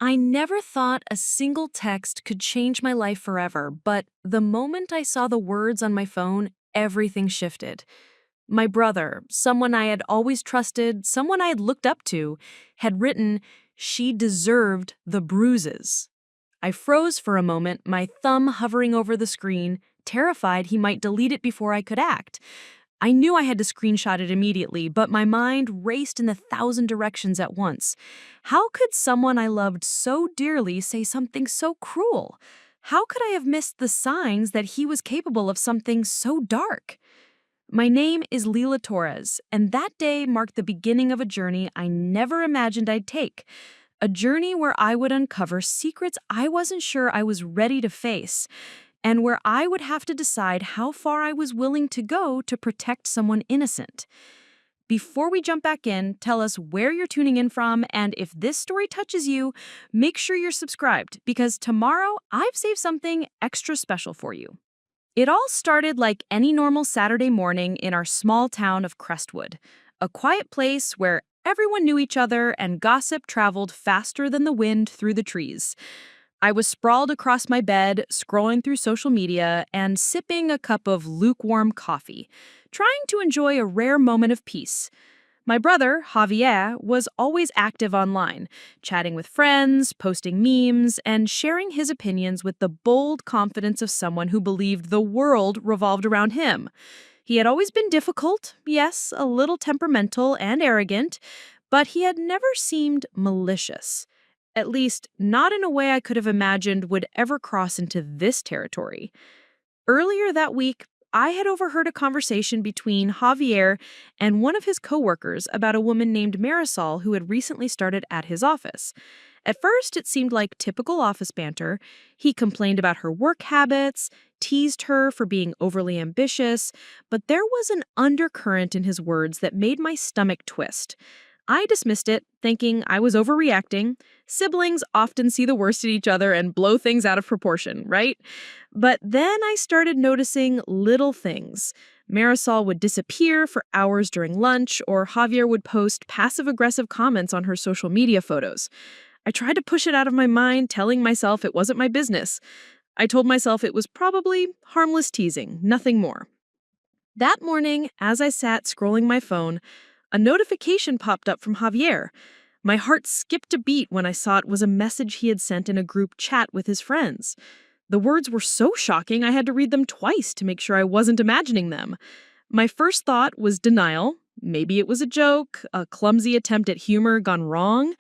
I never thought a single text could change my life forever, but the moment I saw the words on my phone, everything shifted. My brother, someone I had always trusted, someone I had looked up to, had written, "She deserved the bruises." I froze for a moment, my thumb hovering over the screen, terrified he might delete it before I could act. I knew I had to screenshot it immediately, but my mind raced in 1,000 directions at once. How could someone I loved so dearly say something so cruel? How could I have missed the signs that he was capable of something so dark? My name is Lila Torres, and that day marked the beginning of a journey I never imagined I'd take. A journey where I would uncover secrets I wasn't sure I was ready to face, and where I would have to decide how far I was willing to go to protect someone innocent. Before we jump back in, tell us where you're tuning in from, and if this story touches you, make sure you're subscribed, because tomorrow I've saved something extra special for you. It all started like any normal Saturday morning in our small town of Crestwood, a quiet place where everyone knew each other and gossip traveled faster than the wind through the trees. I was sprawled across my bed, scrolling through social media and sipping a cup of lukewarm coffee, trying to enjoy a rare moment of peace. My brother, Javier, was always active online, chatting with friends, posting memes, and sharing his opinions with the bold confidence of someone who believed the world revolved around him. He had always been difficult, yes, a little temperamental and arrogant, but he had never seemed malicious. At least, not in a way I could have imagined would ever cross into this territory. Earlier that week, I had overheard a conversation between Javier and one of his coworkers about a woman named Marisol who had recently started at his office. At first, it seemed like typical office banter. He complained about her work habits, teased her for being overly ambitious, but there was an undercurrent in his words that made my stomach twist. I dismissed it, thinking I was overreacting. Siblings often see the worst in each other and blow things out of proportion, right? But then I started noticing little things. Marisol would disappear for hours during lunch, or Javier would post passive-aggressive comments on her social media photos. I tried to push it out of my mind, telling myself it wasn't my business. I told myself it was probably harmless teasing, nothing more. That morning, as I sat scrolling my phone, a notification popped up from Javier. My heart skipped a beat when I saw it was a message he had sent in a group chat with his friends. The words were so shocking I had to read them twice to make sure I wasn't imagining them. My first thought was denial. Maybe it was a joke, a clumsy attempt at humor gone wrong.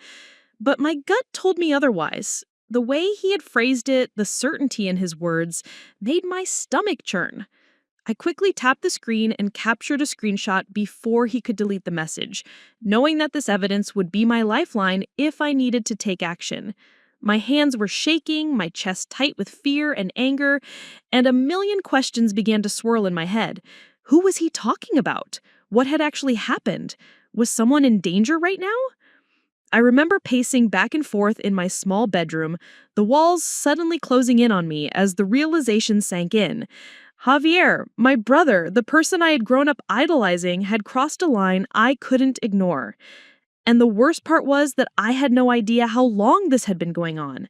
But my gut told me otherwise. The way he had phrased it, the certainty in his words, made my stomach churn. I quickly tapped the screen and captured a screenshot before he could delete the message, knowing that this evidence would be my lifeline if I needed to take action. My hands were shaking, my chest tight with fear and anger, and a million questions began to swirl in my head. Who was he talking about? What had actually happened? Was someone in danger right now? I remember pacing back and forth in my small bedroom, the walls suddenly closing in on me as the realization sank in. Javier, my brother, the person I had grown up idolizing, had crossed a line I couldn't ignore. And the worst part was that I had no idea how long this had been going on.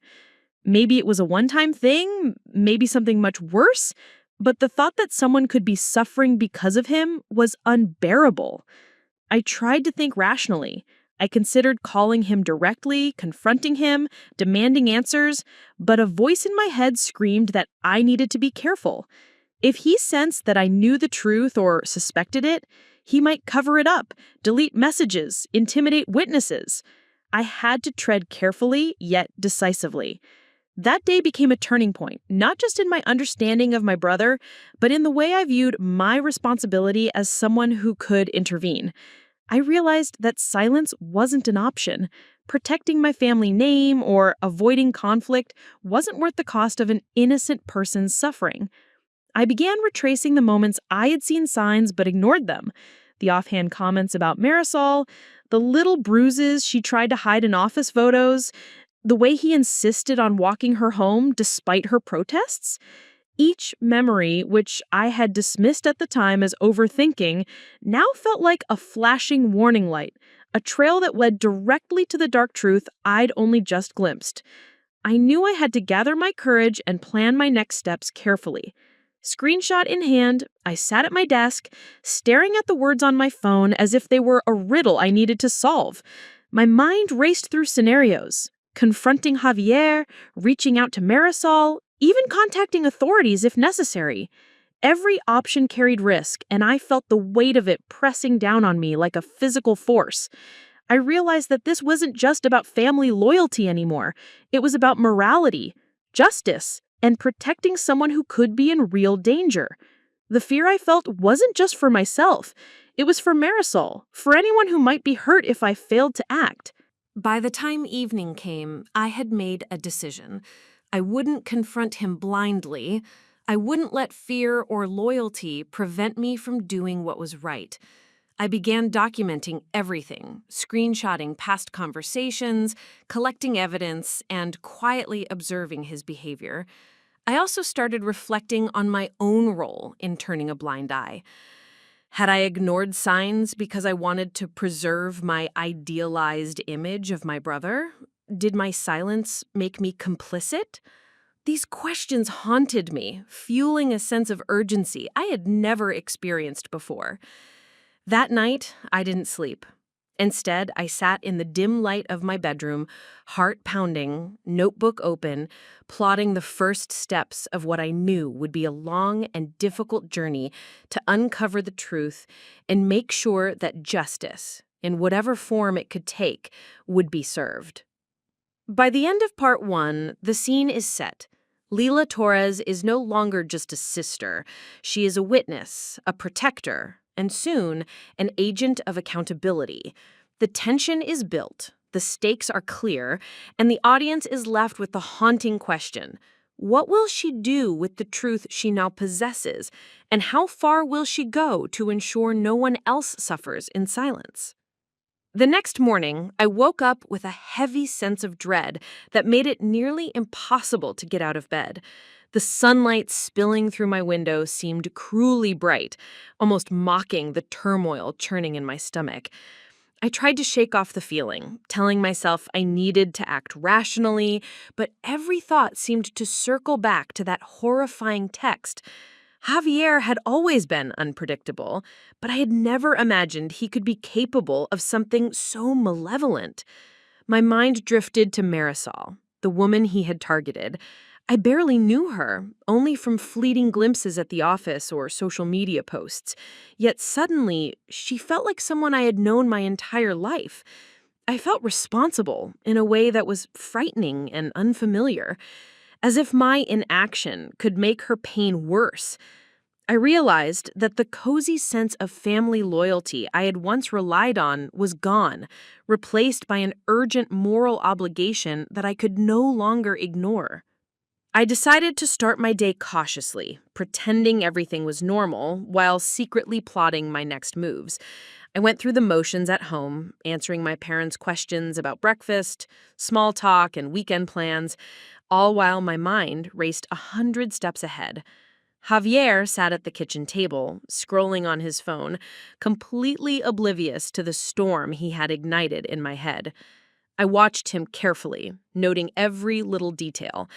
Maybe it was a one-time thing, maybe something much worse, but the thought that someone could be suffering because of him was unbearable. I tried to think rationally. I considered calling him directly, confronting him, demanding answers, but a voice in my head screamed that I needed to be careful. If he sensed that I knew the truth or suspected it, he might cover it up, delete messages, intimidate witnesses. I had to tread carefully, yet decisively. That day became a turning point, not just in my understanding of my brother, but in the way I viewed my responsibility as someone who could intervene. I realized that silence wasn't an option. Protecting my family name or avoiding conflict wasn't worth the cost of an innocent person's suffering. I began retracing the moments I had seen signs but ignored them. The offhand comments about Marisol, the little bruises she tried to hide in office photos, the way he insisted on walking her home despite her protests. Each memory, which I had dismissed at the time as overthinking, now felt like a flashing warning light, a trail that led directly to the dark truth I'd only just glimpsed. I knew I had to gather my courage and plan my next steps carefully. Screenshot in hand, I sat at my desk, staring at the words on my phone as if they were a riddle I needed to solve. My mind raced through scenarios, confronting Javier, reaching out to Marisol, even contacting authorities if necessary. Every option carried risk, and I felt the weight of it pressing down on me like a physical force. I realized that this wasn't just about family loyalty anymore. It was about morality, justice, and protecting someone who could be in real danger. The fear I felt wasn't just for myself. It was for Marisol, for anyone who might be hurt if I failed to act. By the time evening came, I had made a decision. I wouldn't confront him blindly. I wouldn't let fear or loyalty prevent me from doing what was right. I began documenting everything, screenshotting past conversations, collecting evidence, and quietly observing his behavior. I also started reflecting on my own role in turning a blind eye. Had I ignored signs because I wanted to preserve my idealized image of my brother? Did my silence make me complicit? These questions haunted me, fueling a sense of urgency I had never experienced before. That night, I didn't sleep. Instead, I sat in the dim light of my bedroom, heart pounding, notebook open, plotting the first steps of what I knew would be a long and difficult journey to uncover the truth and make sure that justice, in whatever form it could take, would be served. By the end of part 1, the scene is set. Lila Torres is no longer just a sister. She is a witness, a protector, and soon, an agent of accountability. The tension is built, the stakes are clear, and the audience is left with the haunting question: what will she do with the truth she now possesses, and how far will she go to ensure no one else suffers in silence? The next morning, I woke up with a heavy sense of dread that made it nearly impossible to get out of bed. The sunlight spilling through my window seemed cruelly bright, almost mocking the turmoil churning in my stomach. I tried to shake off the feeling, telling myself I needed to act rationally, but every thought seemed to circle back to that horrifying text. Javier had always been unpredictable, but I had never imagined he could be capable of something so malevolent. My mind drifted to Marisol, the woman he had targeted. I barely knew her, only from fleeting glimpses at the office or social media posts. Yet suddenly, she felt like someone I had known my entire life. I felt responsible in a way that was frightening and unfamiliar, as if my inaction could make her pain worse. I realized that the cozy sense of family loyalty I had once relied on was gone, replaced by an urgent moral obligation that I could no longer ignore. I decided to start my day cautiously, pretending everything was normal while secretly plotting my next moves. I went through the motions at home, answering my parents' questions about breakfast, small talk, and weekend plans, all while my mind raced 100 steps ahead. Javier sat at the kitchen table, scrolling on his phone, completely oblivious to the storm he had ignited in my head. I watched him carefully, noting every little detail: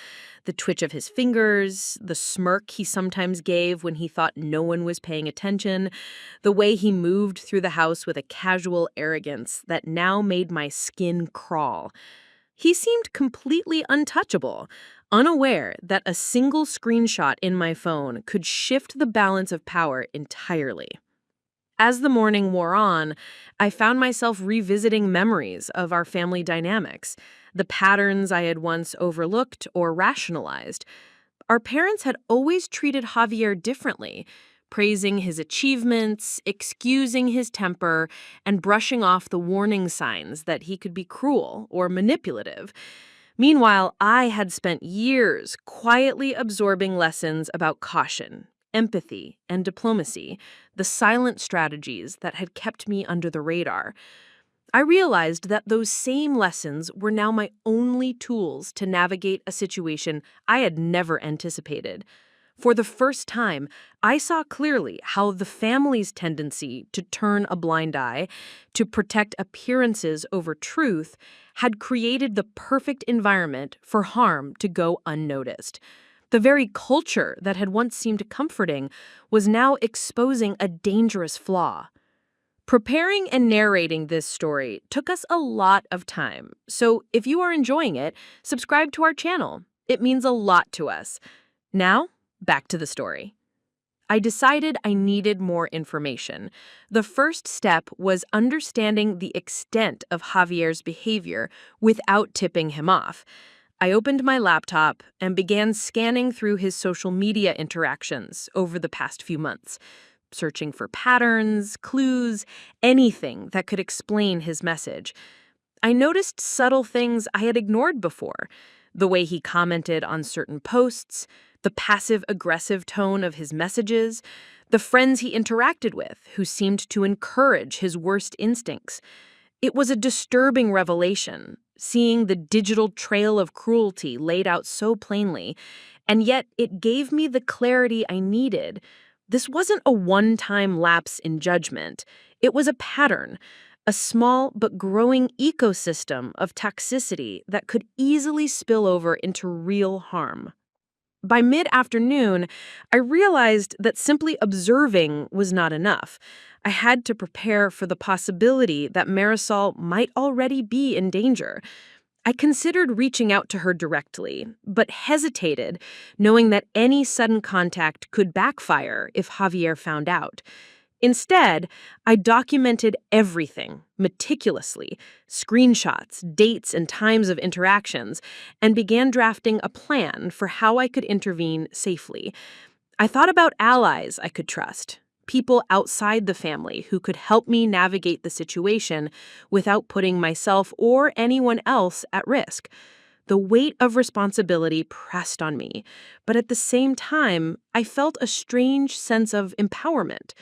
the twitch of his fingers, the smirk he sometimes gave when he thought no one was paying attention, the way he moved through the house with a casual arrogance that now made my skin crawl. He seemed completely untouchable, unaware that a single screenshot in my phone could shift the balance of power entirely. As the morning wore on, I found myself revisiting memories of our family dynamics, the patterns I had once overlooked or rationalized. Our parents had always treated Javier differently, praising his achievements, excusing his temper, and brushing off the warning signs that he could be cruel or manipulative. Meanwhile, I had spent years quietly absorbing lessons about caution, empathy, and diplomacy, the silent strategies that had kept me under the radar. I realized that those same lessons were now my only tools to navigate a situation I had never anticipated. For the first time, I saw clearly how the family's tendency to turn a blind eye, to protect appearances over truth, had created the perfect environment for harm to go unnoticed. The very culture that had once seemed comforting was now exposing a dangerous flaw. Preparing and narrating this story took us a lot of time, so if you are enjoying it, subscribe to our channel. It means a lot to us. Now, back to the story. I decided I needed more information. The first step was understanding the extent of Javier's behavior without tipping him off. I opened my laptop and began scanning through his social media interactions over the past few months, searching for patterns, clues, anything that could explain his message. I noticed subtle things I had ignored before: the way he commented on certain posts, the passive-aggressive tone of his messages, the friends he interacted with who seemed to encourage his worst instincts. It was a disturbing revelation, seeing the digital trail of cruelty laid out so plainly, and yet it gave me the clarity I needed. This wasn't a one-time lapse in judgment. It was a pattern, a small but growing ecosystem of toxicity that could easily spill over into real harm. By mid-afternoon, I realized that simply observing was not enough. I had to prepare for the possibility that Marisol might already be in danger. I considered reaching out to her directly, but hesitated, knowing that any sudden contact could backfire if Javier found out. Instead, I documented everything meticulously: screenshots, dates, and times of interactions, and began drafting a plan for how I could intervene safely. I thought about allies I could trust, people outside the family who could help me navigate the situation without putting myself or anyone else at risk. The weight of responsibility pressed on me, but at the same time, I felt a strange sense of empowerment.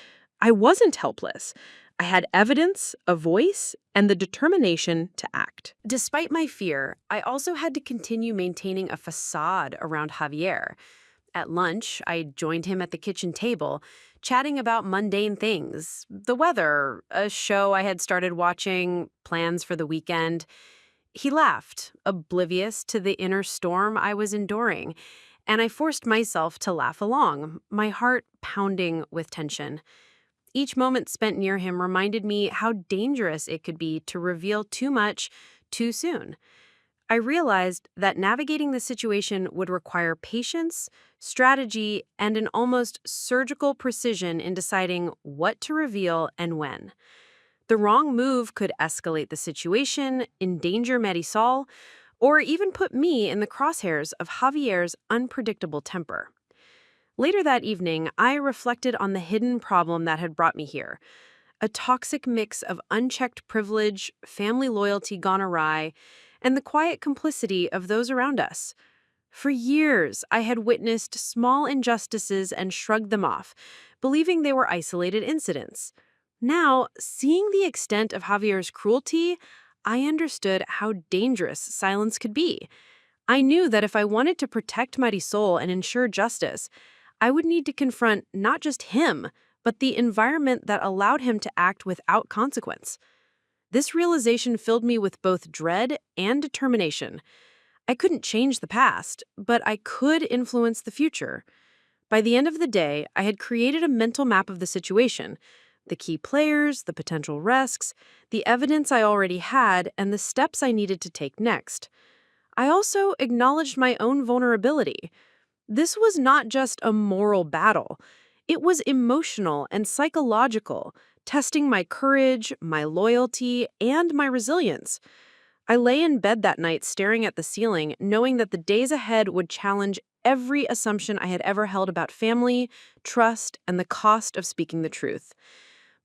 I wasn't helpless. I had evidence, a voice, and the determination to act. Despite my fear, I also had to continue maintaining a facade around Javier. At lunch, I joined him at the kitchen table, chatting about mundane things: the weather, a show I had started watching, plans for the weekend. He laughed, oblivious to the inner storm I was enduring, and I forced myself to laugh along, my heart pounding with tension. Each moment spent near him reminded me how dangerous it could be to reveal too much too soon. I realized that navigating the situation would require patience, strategy, and an almost surgical precision in deciding what to reveal and when. The wrong move could escalate the situation, endanger Marisol, or even put me in the crosshairs of Javier's unpredictable temper. Later that evening, I reflected on the hidden problem that had brought me here: a toxic mix of unchecked privilege, family loyalty gone awry, and the quiet complicity of those around us. For years, I had witnessed small injustices and shrugged them off, believing they were isolated incidents. Now, seeing the extent of Javier's cruelty, I understood how dangerous silence could be. I knew that if I wanted to protect Marisol and ensure justice, I would need to confront not just him, but the environment that allowed him to act without consequence. This realization filled me with both dread and determination. I couldn't change the past, but I could influence the future. By the end of the day, I had created a mental map of the situation: the key players, the potential risks, the evidence I already had, and the steps I needed to take next. I also acknowledged my own vulnerability. This was not just a moral battle. It was emotional and psychological, testing my courage, my loyalty, and my resilience. I lay in bed that night staring at the ceiling, knowing that the days ahead would challenge every assumption I had ever held about family, trust, and the cost of speaking the truth.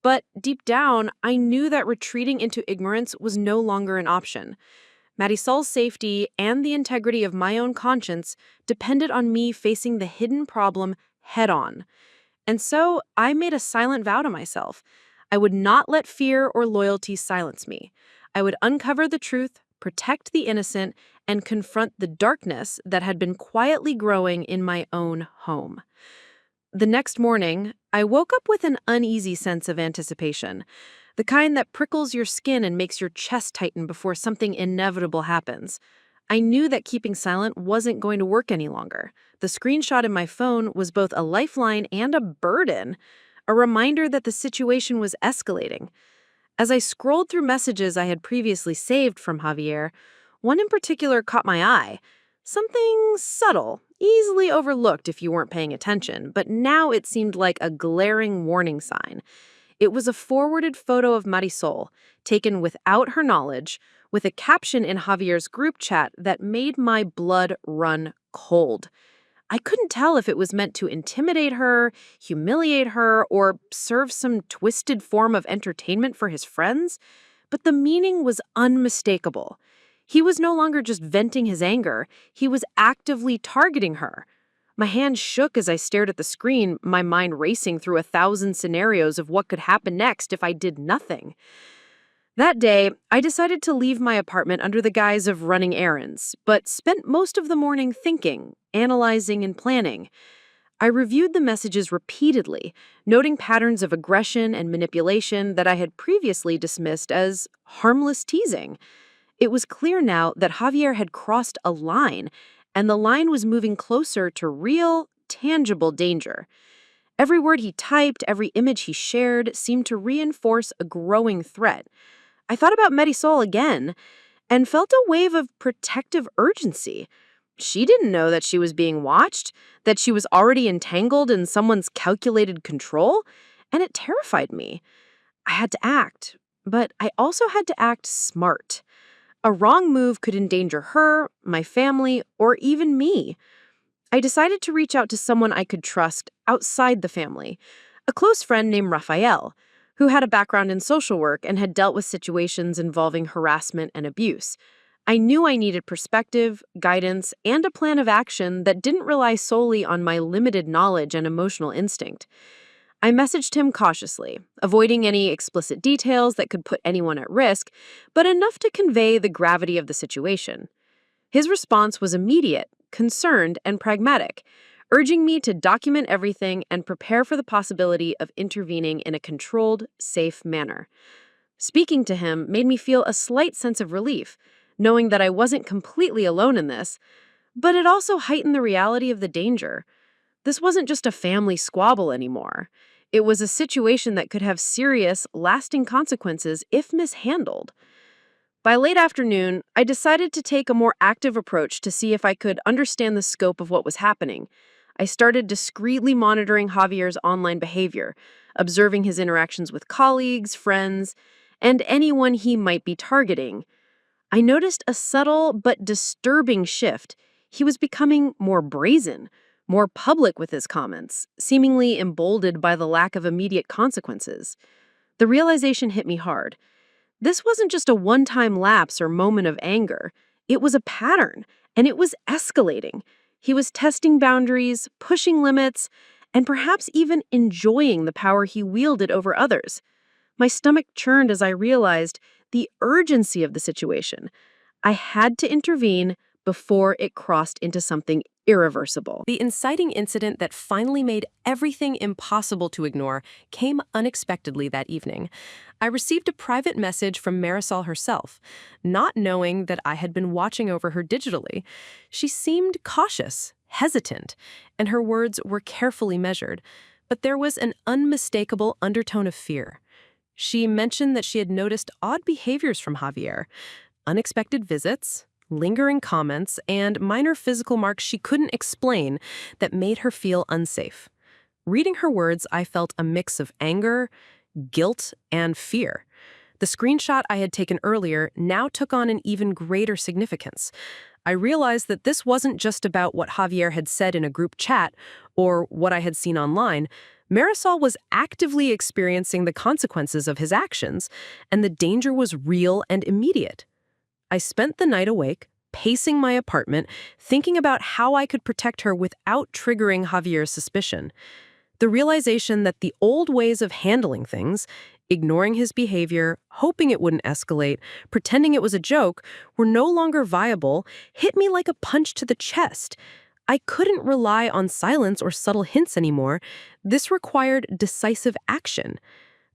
But deep down, I knew that retreating into ignorance was no longer an option. Marisol's safety and the integrity of my own conscience depended on me facing the hidden problem head-on. And so I made a silent vow to myself: I would not let fear or loyalty silence me. I would uncover the truth, protect the innocent, and confront the darkness that had been quietly growing in my own home. The next morning, I woke up with an uneasy sense of anticipation, the kind that prickles your skin and makes your chest tighten before something inevitable happens. I knew that keeping silent wasn't going to work any longer. The screenshot in my phone was both a lifeline and a burden, a reminder that the situation was escalating. As I scrolled through messages I had previously saved from Javier, one in particular caught my eye. Something subtle, easily overlooked if you weren't paying attention, but now it seemed like a glaring warning sign. It was a forwarded photo of Marisol, taken without her knowledge, with a caption in Javier's group chat that made my blood run cold. I couldn't tell if it was meant to intimidate her, humiliate her, or serve some twisted form of entertainment for his friends, but the meaning was unmistakable. He was no longer just venting his anger, he was actively targeting her. My hand shook as I stared at the screen, my mind racing through 1,000 scenarios of what could happen next if I did nothing. That day, I decided to leave my apartment under the guise of running errands, but spent most of the morning thinking, analyzing, and planning. I reviewed the messages repeatedly, noting patterns of aggression and manipulation that I had previously dismissed as harmless teasing. It was clear now that Javier had crossed a line, and the line was moving closer to real, tangible danger. Every word he typed, every image he shared seemed to reinforce a growing threat. I thought about Marisol again and felt a wave of protective urgency. She didn't know that she was being watched, that she was already entangled in someone's calculated control, and it terrified me. I had to act, but I also had to act smart. A wrong move could endanger her, my family, or even me. I decided to reach out to someone I could trust outside the family, a close friend named Rafael, who had a background in social work and had dealt with situations involving harassment and abuse. I knew I needed perspective, guidance, and a plan of action that didn't rely solely on my limited knowledge and emotional instinct. I messaged him cautiously, avoiding any explicit details that could put anyone at risk, but enough to convey the gravity of the situation. His response was immediate, concerned, and pragmatic, urging me to document everything and prepare for the possibility of intervening in a controlled, safe manner. Speaking to him made me feel a slight sense of relief, knowing that I wasn't completely alone in this, but it also heightened the reality of the danger. This wasn't just a family squabble anymore. It was a situation that could have serious, lasting consequences if mishandled. By late afternoon, I decided to take a more active approach to see if I could understand the scope of what was happening. I started discreetly monitoring Javier's online behavior, observing his interactions with colleagues, friends, and anyone he might be targeting. I noticed a subtle but disturbing shift. He was becoming more brazen, more public with his comments, seemingly emboldened by the lack of immediate consequences. The realization hit me hard. This wasn't just a one-time lapse or moment of anger. It was a pattern, and it was escalating. He was testing boundaries, pushing limits, and perhaps even enjoying the power he wielded over others. My stomach churned as I realized the urgency of the situation. I had to intervene before it crossed into something irreversible. The inciting incident that finally made everything impossible to ignore came unexpectedly that evening. I received a private message from Marisol herself, not knowing that I had been watching over her digitally. She seemed cautious, hesitant, and her words were carefully measured, but there was an unmistakable undertone of fear. She mentioned that she had noticed odd behaviors from Javier, unexpected visits, lingering comments, and minor physical marks she couldn't explain that made her feel unsafe. Reading her words, I felt a mix of anger, guilt, and fear. The screenshot I had taken earlier now took on an even greater significance. I realized that this wasn't just about what Javier had said in a group chat or what I had seen online. Marisol was actively experiencing the consequences of his actions, and the danger was real and immediate. I spent the night awake, pacing my apartment, thinking about how I could protect her without triggering Javier's suspicion. The realization that the old ways of handling things, Ignoring his behavior, hoping it wouldn't escalate, pretending it was a joke, were no longer viable, hit me like a punch to the chest. I couldn't rely on silence or subtle hints anymore. This required decisive action.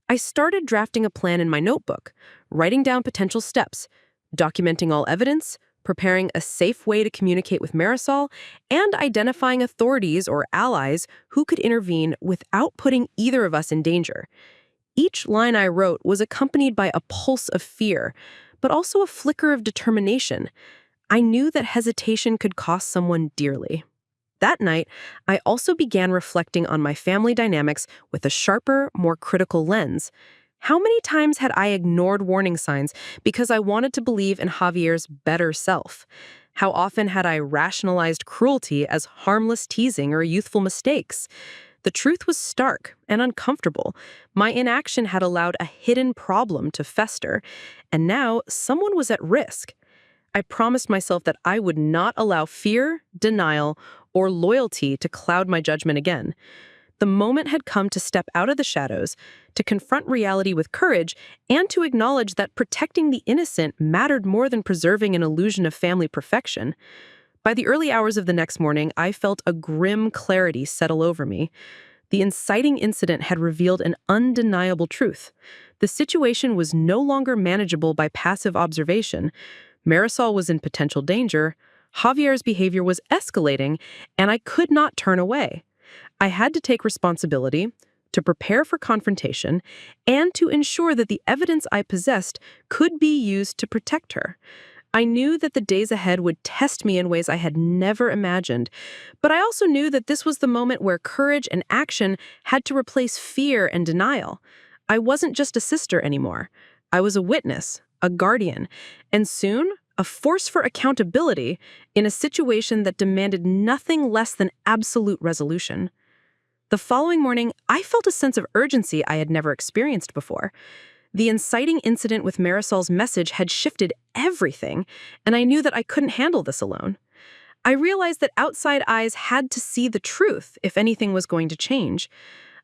I started drafting a plan in my notebook, writing down potential steps, documenting all evidence, preparing a safe way to communicate with Marisol, and identifying authorities or allies who could intervene without putting either of us in danger. Each line I wrote was accompanied by a pulse of fear, but also a flicker of determination. I knew that hesitation could cost someone dearly. That night, I also began reflecting on my family dynamics with a sharper, more critical lens. How many times had I ignored warning signs because I wanted to believe in Javier's better self? How often had I rationalized cruelty as harmless teasing or youthful mistakes? The truth was stark and uncomfortable. My inaction had allowed a hidden problem to fester, and now someone was at risk. I promised myself that I would not allow fear, denial, or loyalty to cloud my judgment again. The moment had come to step out of the shadows, to confront reality with courage, and to acknowledge that protecting the innocent mattered more than preserving an illusion of family perfection. By the early hours of the next morning, I felt a grim clarity settle over me. The inciting incident had revealed an undeniable truth. The situation was no longer manageable by passive observation. Marisol was in potential danger, Javier's behavior was escalating, and I could not turn away. I had to take responsibility, to prepare for confrontation, and to ensure that the evidence I possessed could be used to protect her. I knew that the days ahead would test me in ways I had never imagined, but I also knew that this was the moment where courage and action had to replace fear and denial. I wasn't just a sister anymore. I was a witness, a guardian, and soon, a force for accountability in a situation that demanded nothing less than absolute resolution. The following morning, I felt a sense of urgency I had never experienced before. The inciting incident with Marisol's message had shifted everything, and I knew that I couldn't handle this alone. I realized that outside eyes had to see the truth if anything was going to change.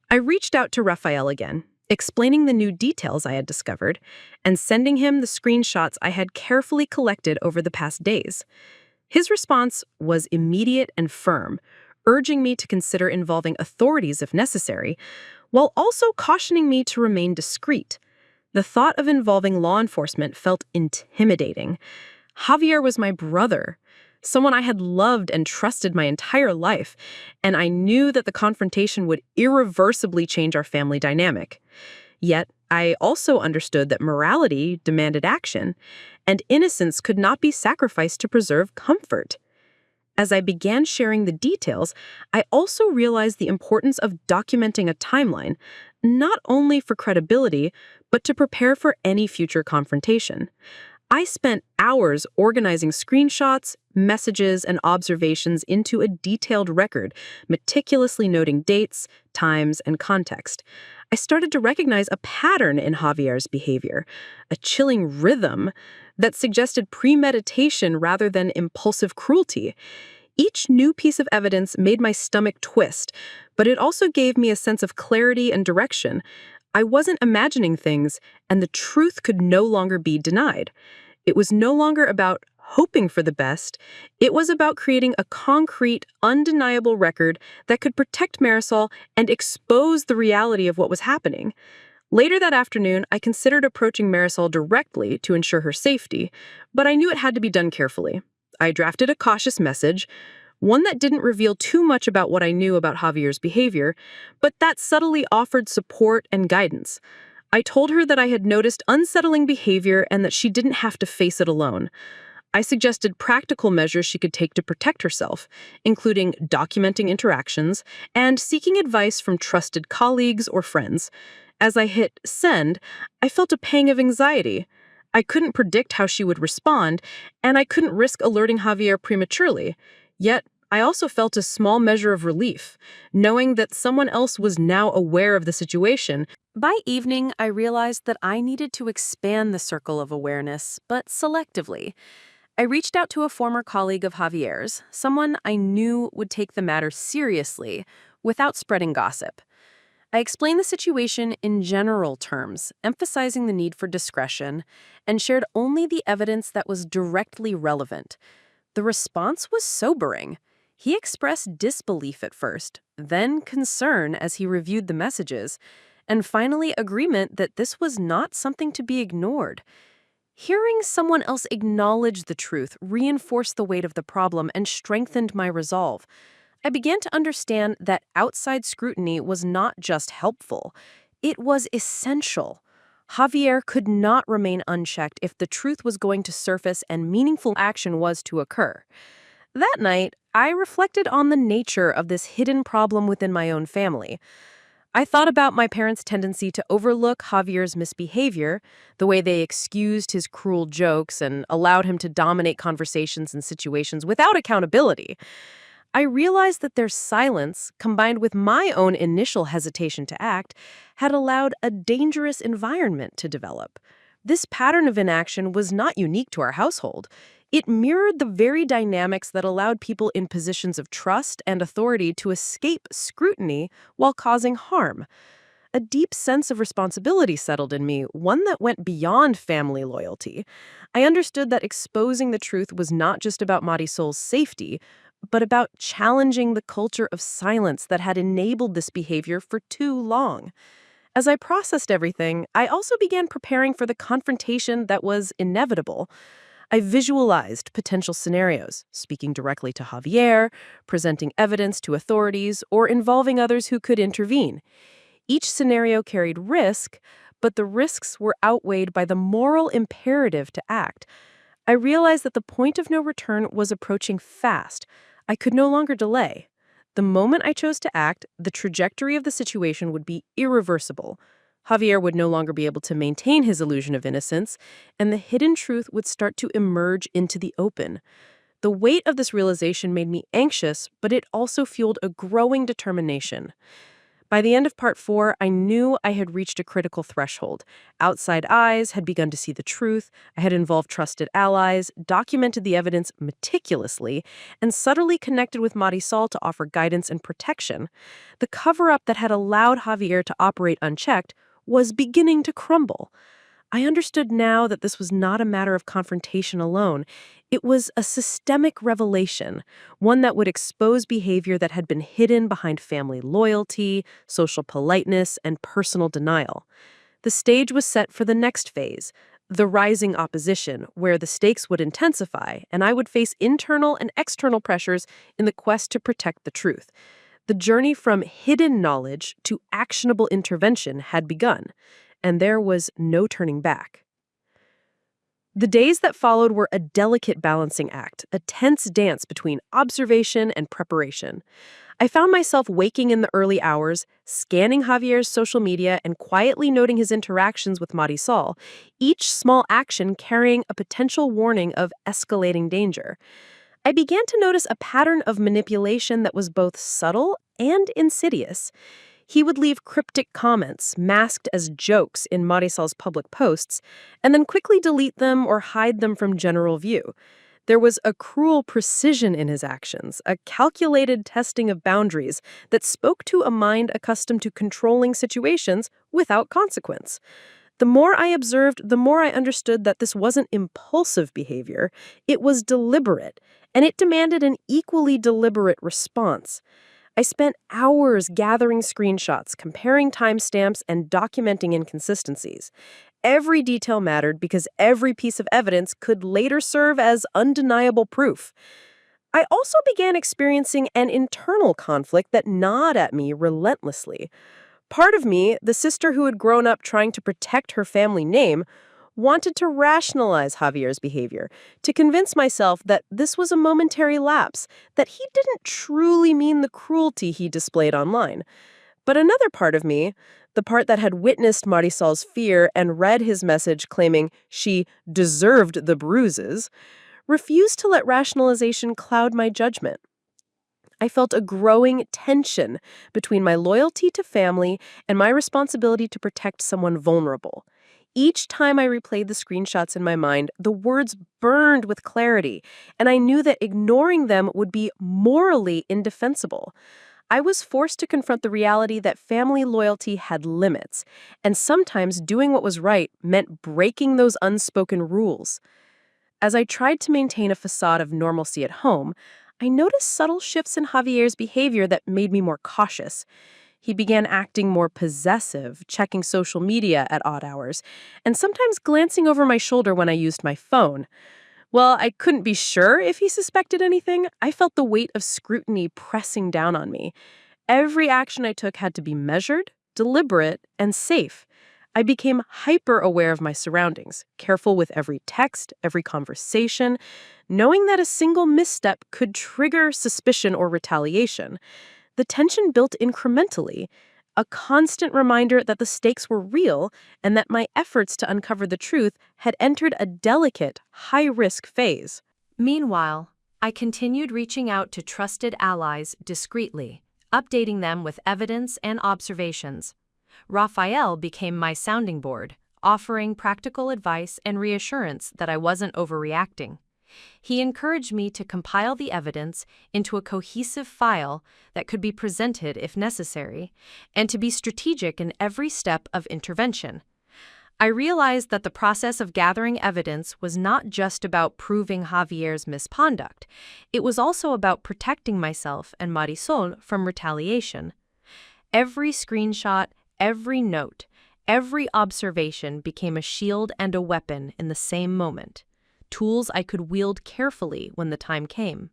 I reached out to Raphael again, explaining the new details I had discovered, and sending him the screenshots I had carefully collected over the past days. His response was immediate and firm, urging me to consider involving authorities if necessary, while also cautioning me to remain discreet. The thought of involving law enforcement felt intimidating. Javier was my brother, someone I had loved and trusted my entire life, and I knew that the confrontation would irreversibly change our family dynamic. Yet, I also understood that morality demanded action, and innocence could not be sacrificed to preserve comfort. As I began sharing the details, I also realized the importance of documenting a timeline, not only for credibility, but to prepare for any future confrontation. I spent hours organizing screenshots, messages, and observations into a detailed record, meticulously noting dates, times, and context. I started to recognize a pattern in Javier's behavior, a chilling rhythm that suggested premeditation rather than impulsive cruelty. Each new piece of evidence made my stomach twist, but it also gave me a sense of clarity and direction. I wasn't imagining things, and the truth could no longer be denied. It was no longer about hoping for the best. It was about creating a concrete, undeniable record that could protect Marisol and expose the reality of what was happening. Later that afternoon, I considered approaching Marisol directly to ensure her safety, but I knew it had to be done carefully. I drafted a cautious message, one that didn't reveal too much about what I knew about Javier's behavior, but that subtly offered support and guidance. I told her that I had noticed unsettling behavior and that she didn't have to face it alone. I suggested practical measures she could take to protect herself, including documenting interactions and seeking advice from trusted colleagues or friends. As I hit send, I felt a pang of anxiety. I couldn't predict how she would respond, and I couldn't risk alerting Javier prematurely. Yet, I also felt a small measure of relief, knowing that someone else was now aware of the situation. By evening, I realized that I needed to expand the circle of awareness, but selectively. I reached out to a former colleague of Javier's, someone I knew would take the matter seriously without spreading gossip. I explained the situation in general terms, emphasizing the need for discretion, and shared only the evidence that was directly relevant. The response was sobering. He expressed disbelief at first, then concern as he reviewed the messages, and finally agreement that this was not something to be ignored. Hearing someone else acknowledge the truth reinforced the weight of the problem and strengthened my resolve. I began to understand that outside scrutiny was not just helpful, it was essential. Javier could not remain unchecked if the truth was going to surface and meaningful action was to occur. That night, I reflected on the nature of this hidden problem within my own family. I thought about my parents' tendency to overlook Javier's misbehavior, the way they excused his cruel jokes and allowed him to dominate conversations and situations without accountability. I realized that their silence, combined with my own initial hesitation to act, had allowed a dangerous environment to develop. This pattern of inaction was not unique to our household. It mirrored the very dynamics that allowed people in positions of trust and authority to escape scrutiny while causing harm. A deep sense of responsibility settled in me, one that went beyond family loyalty. I understood that exposing the truth was not just about Marisol's safety, but about challenging the culture of silence that had enabled this behavior for too long. As I processed everything, I also began preparing for the confrontation that was inevitable. I visualized potential scenarios, speaking directly to Javier, presenting evidence to authorities, or involving others who could intervene. Each scenario carried risk, but the risks were outweighed by the moral imperative to act. I realized that the point of no return was approaching fast. I could no longer delay. The moment I chose to act, the trajectory of the situation would be irreversible. Javier would no longer be able to maintain his illusion of innocence, and the hidden truth would start to emerge into the open. The weight of this realization made me anxious, but it also fueled a growing determination. By the end of part 4, I knew I had reached a critical threshold. Outside eyes had begun to see the truth, I had involved trusted allies, documented the evidence meticulously, and subtly connected with Marisol to offer guidance and protection. The cover-up that had allowed Javier to operate unchecked was beginning to crumble. I understood now that this was not a matter of confrontation alone. It was a systemic revelation, one that would expose behavior that had been hidden behind family loyalty, social politeness, and personal denial. The stage was set for the next phase, the rising opposition, where the stakes would intensify, and I would face internal and external pressures in the quest to protect the truth. The journey from hidden knowledge to actionable intervention had begun, and there was no turning back. The days that followed were a delicate balancing act, a tense dance between observation and preparation. I found myself waking in the early hours, scanning Javier's social media and quietly noting his interactions with Marisol, each small action carrying a potential warning of escalating danger. I began to notice a pattern of manipulation that was both subtle and insidious. He would leave cryptic comments, masked as jokes in Marisol's public posts, and then quickly delete them or hide them from general view. There was a cruel precision in his actions, a calculated testing of boundaries that spoke to a mind accustomed to controlling situations without consequence. The more I observed, the more I understood that this wasn't impulsive behavior. It was deliberate, and it demanded an equally deliberate response. I spent hours gathering screenshots, comparing timestamps, and documenting inconsistencies. Every detail mattered because every piece of evidence could later serve as undeniable proof. I also began experiencing an internal conflict that gnawed at me relentlessly. Part of me, the sister who had grown up trying to protect her family name, wanted to rationalize Javier's behavior, to convince myself that this was a momentary lapse, that he didn't truly mean the cruelty he displayed online. But another part of me, the part that had witnessed Marisol's fear and read his message claiming she deserved the bruises, refused to let rationalization cloud my judgment. I felt a growing tension between my loyalty to family and my responsibility to protect someone vulnerable. Each time I replayed the screenshots in my mind, the words burned with clarity, and I knew that ignoring them would be morally indefensible. I was forced to confront the reality that family loyalty had limits, and sometimes doing what was right meant breaking those unspoken rules. As I tried to maintain a facade of normalcy at home, I noticed subtle shifts in Javier's behavior that made me more cautious. He began acting more possessive, checking social media at odd hours, and sometimes glancing over my shoulder when I used my phone. While I couldn't be sure if he suspected anything, I felt the weight of scrutiny pressing down on me. Every action I took had to be measured, deliberate, and safe. I became hyper aware of my surroundings, careful with every text, every conversation, knowing that a single misstep could trigger suspicion or retaliation. The tension built incrementally, a constant reminder that the stakes were real and that my efforts to uncover the truth had entered a delicate, high-risk phase. Meanwhile, I continued reaching out to trusted allies discreetly, updating them with evidence and observations. Raphael became my sounding board, offering practical advice and reassurance that I wasn't overreacting. He encouraged me to compile the evidence into a cohesive file that could be presented if necessary, and to be strategic in every step of intervention. I realized that the process of gathering evidence was not just about proving Javier's misconduct. It was also about protecting myself and Marisol from retaliation. Every screenshot, every note, every observation became a shield and a weapon in the same moment. Tools I could wield carefully when the time came.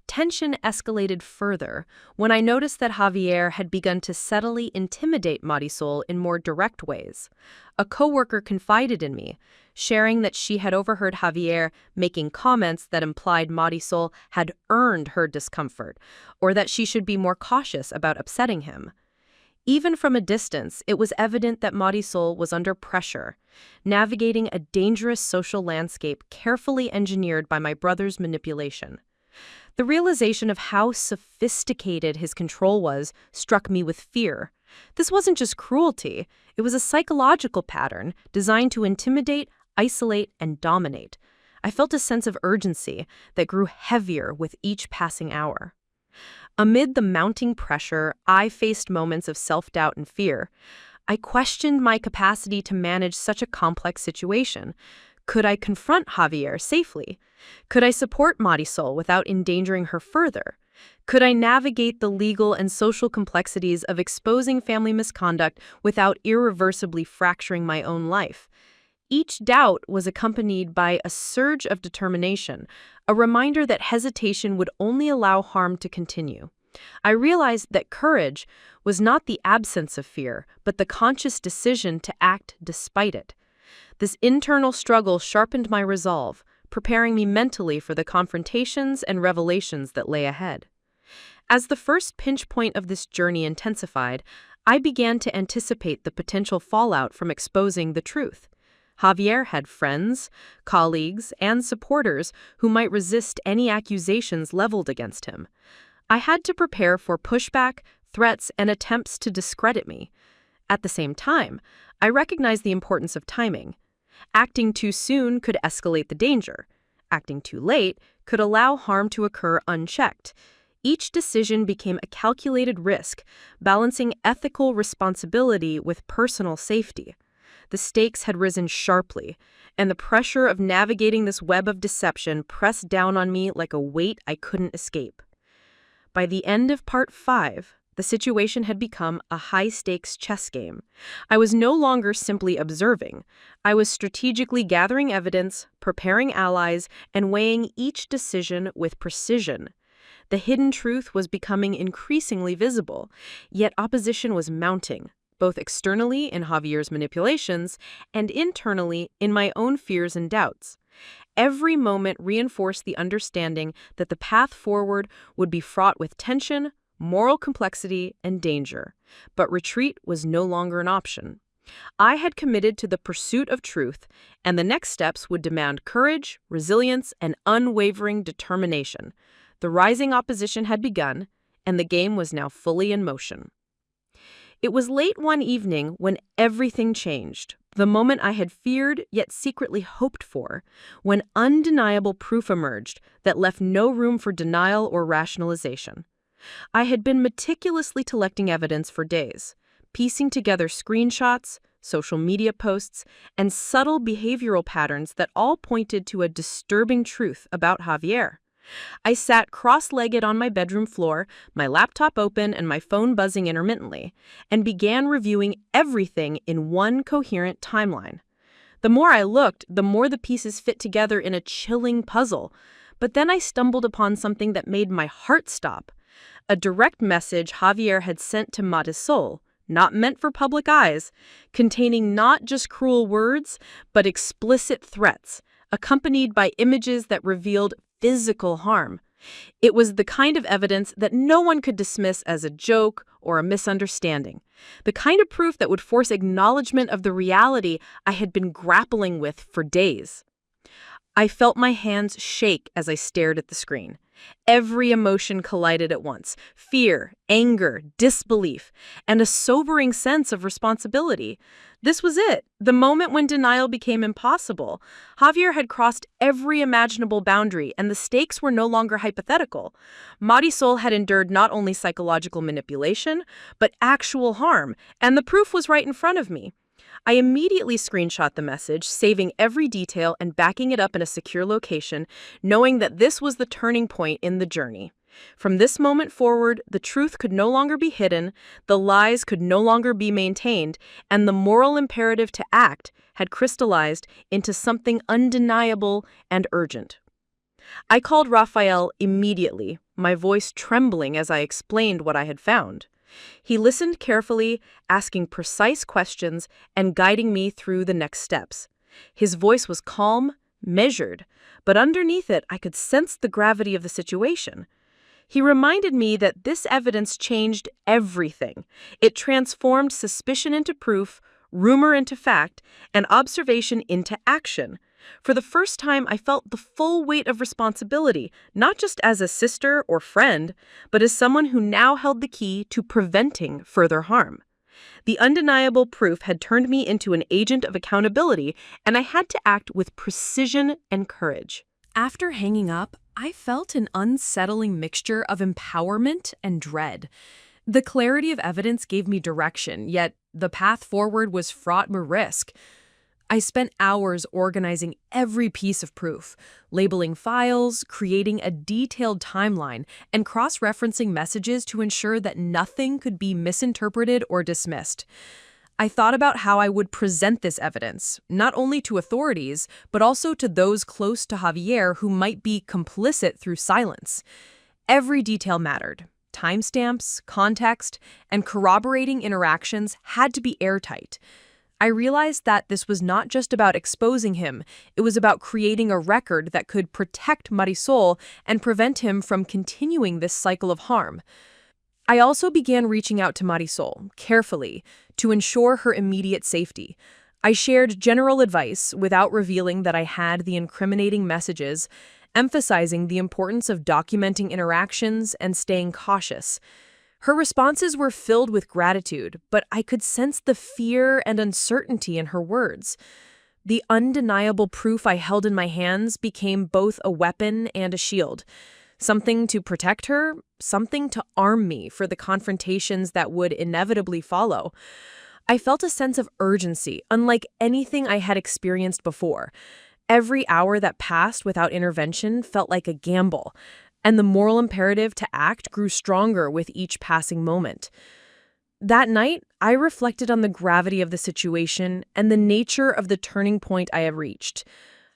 Tension escalated further when I noticed that Javier had begun to subtly intimidate Marisol in more direct ways. A coworker confided in me, sharing that she had overheard Javier making comments that implied Marisol had earned her discomfort, or that she should be more cautious about upsetting him. Even from a distance, it was evident that Marisol was under pressure, navigating a dangerous social landscape carefully engineered by my brother's manipulation. The realization of how sophisticated his control was struck me with fear. This wasn't just cruelty, it was a psychological pattern designed to intimidate, isolate, and dominate. I felt a sense of urgency that grew heavier with each passing hour. Amid the mounting pressure, I faced moments of self-doubt and fear. I questioned my capacity to manage such a complex situation. Could I confront Javier safely? Could I support Marisol without endangering her further? Could I navigate the legal and social complexities of exposing family misconduct without irreversibly fracturing my own life? Each doubt was accompanied by a surge of determination, a reminder that hesitation would only allow harm to continue. I realized that courage was not the absence of fear, but the conscious decision to act despite it. This internal struggle sharpened my resolve, preparing me mentally for the confrontations and revelations that lay ahead. As the first pinch point of this journey intensified, I began to anticipate the potential fallout from exposing the truth. Javier had friends, colleagues, and supporters who might resist any accusations leveled against him. I had to prepare for pushback, threats, and attempts to discredit me. At the same time, I recognized the importance of timing. Acting too soon could escalate the danger. Acting too late could allow harm to occur unchecked. Each decision became a calculated risk, balancing ethical responsibility with personal safety. The stakes had risen sharply, and the pressure of navigating this web of deception pressed down on me like a weight I couldn't escape. By the end of Part 5, the situation had become a high-stakes chess game. I was no longer simply observing. I was strategically gathering evidence, preparing allies, and weighing each decision with precision. The hidden truth was becoming increasingly visible, yet opposition was mounting, both externally in Javier's manipulations and internally in my own fears and doubts. Every moment reinforced the understanding that the path forward would be fraught with tension, moral complexity, and danger. But retreat was no longer an option. I had committed to the pursuit of truth, and the next steps would demand courage, resilience, and unwavering determination. The rising opposition had begun, and the game was now fully in motion. It was late one evening when everything changed, the moment I had feared yet secretly hoped for, when undeniable proof emerged that left no room for denial or rationalization. I had been meticulously collecting evidence for days, piecing together screenshots, social media posts, and subtle behavioral patterns that all pointed to a disturbing truth about Javier. I sat cross-legged on my bedroom floor, my laptop open and my phone buzzing intermittently, and began reviewing everything in one coherent timeline. The more I looked, the more the pieces fit together in a chilling puzzle. But then I stumbled upon something that made my heart stop. A direct message Javier had sent to Marisol, not meant for public eyes, containing not just cruel words, but explicit threats, accompanied by images that revealed physical harm. It was the kind of evidence that no one could dismiss as a joke or a misunderstanding. The kind of proof that would force acknowledgement of the reality I had been grappling with for days. I felt my hands shake as I stared at the screen. Every emotion collided at once: fear, anger, disbelief, and a sobering sense of responsibility. This was it, the moment when denial became impossible. Javier had crossed every imaginable boundary, and the stakes were no longer hypothetical. Marisol had endured not only psychological manipulation, but actual harm, and the proof was right in front of me. I immediately screenshot the message, saving every detail and backing it up in a secure location, knowing that this was the turning point in the journey. From this moment forward, the truth could no longer be hidden, the lies could no longer be maintained, and the moral imperative to act had crystallized into something undeniable and urgent. I called Rafael immediately, my voice trembling as I explained what I had found. He listened carefully, asking precise questions and guiding me through the next steps. His voice was calm, measured, but underneath it I could sense the gravity of the situation. He reminded me that this evidence changed everything. It transformed suspicion into proof, rumor into fact, and observation into action. For the first time, I felt the full weight of responsibility, not just as a sister or friend, but as someone who now held the key to preventing further harm. The undeniable proof had turned me into an agent of accountability, and I had to act with precision and courage. After hanging up, I felt an unsettling mixture of empowerment and dread. The clarity of evidence gave me direction, yet the path forward was fraught with risk. I spent hours organizing every piece of proof, labeling files, creating a detailed timeline, and cross-referencing messages to ensure that nothing could be misinterpreted or dismissed. I thought about how I would present this evidence, not only to authorities, but also to those close to Javier who might be complicit through silence. Every detail mattered. Timestamps, context, and corroborating interactions had to be airtight. I realized that this was not just about exposing him, it was about creating a record that could protect Marisol and prevent him from continuing this cycle of harm. I also began reaching out to Marisol, carefully, to ensure her immediate safety. I shared general advice without revealing that I had the incriminating messages, emphasizing the importance of documenting interactions and staying cautious. Her responses were filled with gratitude, but I could sense the fear and uncertainty in her words. The undeniable proof I held in my hands became both a weapon and a shield. Something to protect her, something to arm me for the confrontations that would inevitably follow. I felt a sense of urgency, unlike anything I had experienced before. Every hour that passed without intervention felt like a gamble, and the moral imperative to act grew stronger with each passing moment. That night, I reflected on the gravity of the situation and the nature of the turning point I had reached.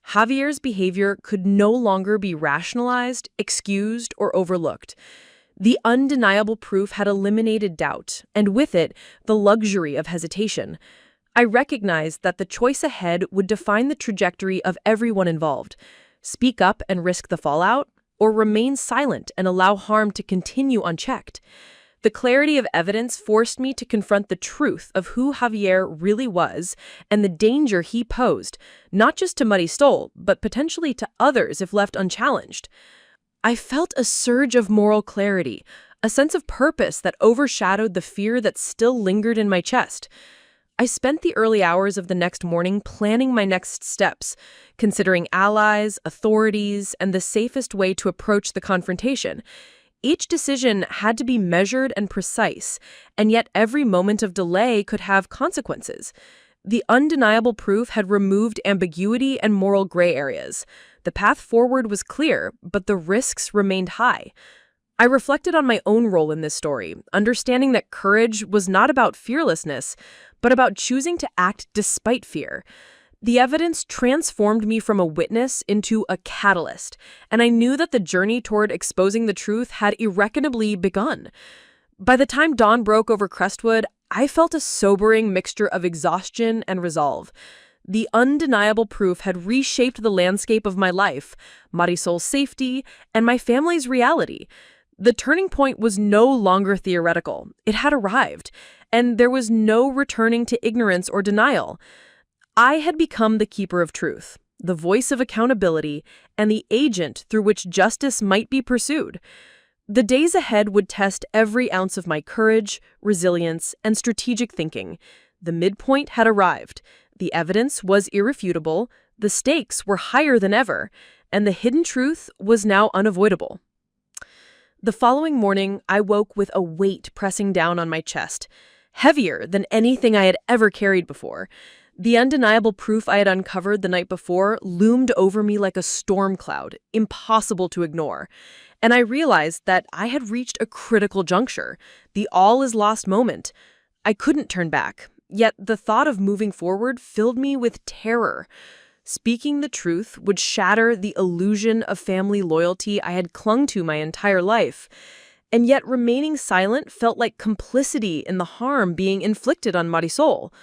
Javier's behavior could no longer be rationalized, excused, or overlooked. The undeniable proof had eliminated doubt, and with it, the luxury of hesitation. I recognized that the choice ahead would define the trajectory of everyone involved. Speak up and risk the fallout, or remain silent and allow harm to continue unchecked. The clarity of evidence forced me to confront the truth of who Javier really was and the danger he posed, not just to Marisol, but potentially to others if left unchallenged. I felt a surge of moral clarity, a sense of purpose that overshadowed the fear that still lingered in my chest. I spent the early hours of the next morning planning my next steps, considering allies, authorities, and the safest way to approach the confrontation. Each decision had to be measured and precise, and yet every moment of delay could have consequences. The undeniable proof had removed ambiguity and moral gray areas. The path forward was clear, but the risks remained high. I reflected on my own role in this story, understanding that courage was not about fearlessness, but about choosing to act despite fear. The evidence transformed me from a witness into a catalyst, and I knew that the journey toward exposing the truth had irrecoverably begun. By the time dawn broke over Crestwood, I felt a sobering mixture of exhaustion and resolve. The undeniable proof had reshaped the landscape of my life, Marisol's safety, and my family's reality. The turning point was no longer theoretical. It had arrived, and there was no returning to ignorance or denial. I had become the keeper of truth, the voice of accountability, and the agent through which justice might be pursued. The days ahead would test every ounce of my courage, resilience, and strategic thinking. The midpoint had arrived. The evidence was irrefutable, the stakes were higher than ever, and the hidden truth was now unavoidable. The following morning, I woke with a weight pressing down on my chest, heavier than anything I had ever carried before. The undeniable proof I had uncovered the night before loomed over me like a storm cloud, impossible to ignore. And I realized that I had reached a critical juncture, the all-is-lost moment. I couldn't turn back, yet the thought of moving forward filled me with terror. Speaking the truth would shatter the illusion of family loyalty I had clung to my entire life. And yet remaining silent felt like complicity in the harm being inflicted on Marisol.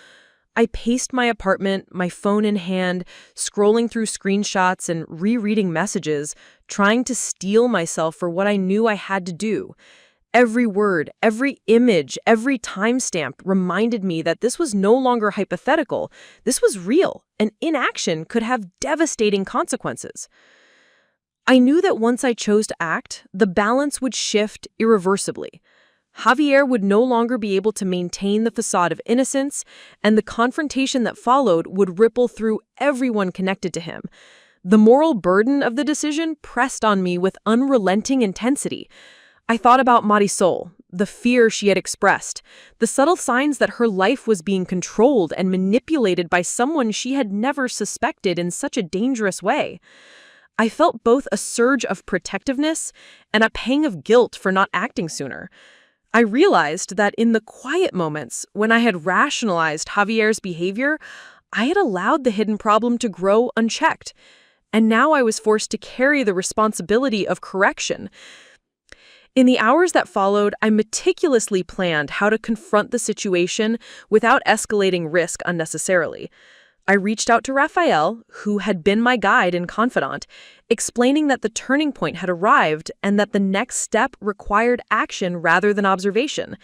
I paced my apartment, my phone in hand, scrolling through screenshots and rereading messages, trying to steel myself for what I knew I had to do. Every word, every image, every timestamp reminded me that this was no longer hypothetical. This was real, and inaction could have devastating consequences. I knew that once I chose to act, the balance would shift irreversibly. Javier would no longer be able to maintain the facade of innocence, and the confrontation that followed would ripple through everyone connected to him. The moral burden of the decision pressed on me with unrelenting intensity. I thought about Marisol, the fear she had expressed, the subtle signs that her life was being controlled and manipulated by someone she had never suspected in such a dangerous way. I felt both a surge of protectiveness and a pang of guilt for not acting sooner. I realized that in the quiet moments, when I had rationalized Javier's behavior, I had allowed the hidden problem to grow unchecked. And now I was forced to carry the responsibility of correction. In the hours that followed, I meticulously planned how to confront the situation without escalating risk unnecessarily. I reached out to Rafael, who had been my guide and confidant, explaining that the turning point had arrived and that the next step required action rather than observation.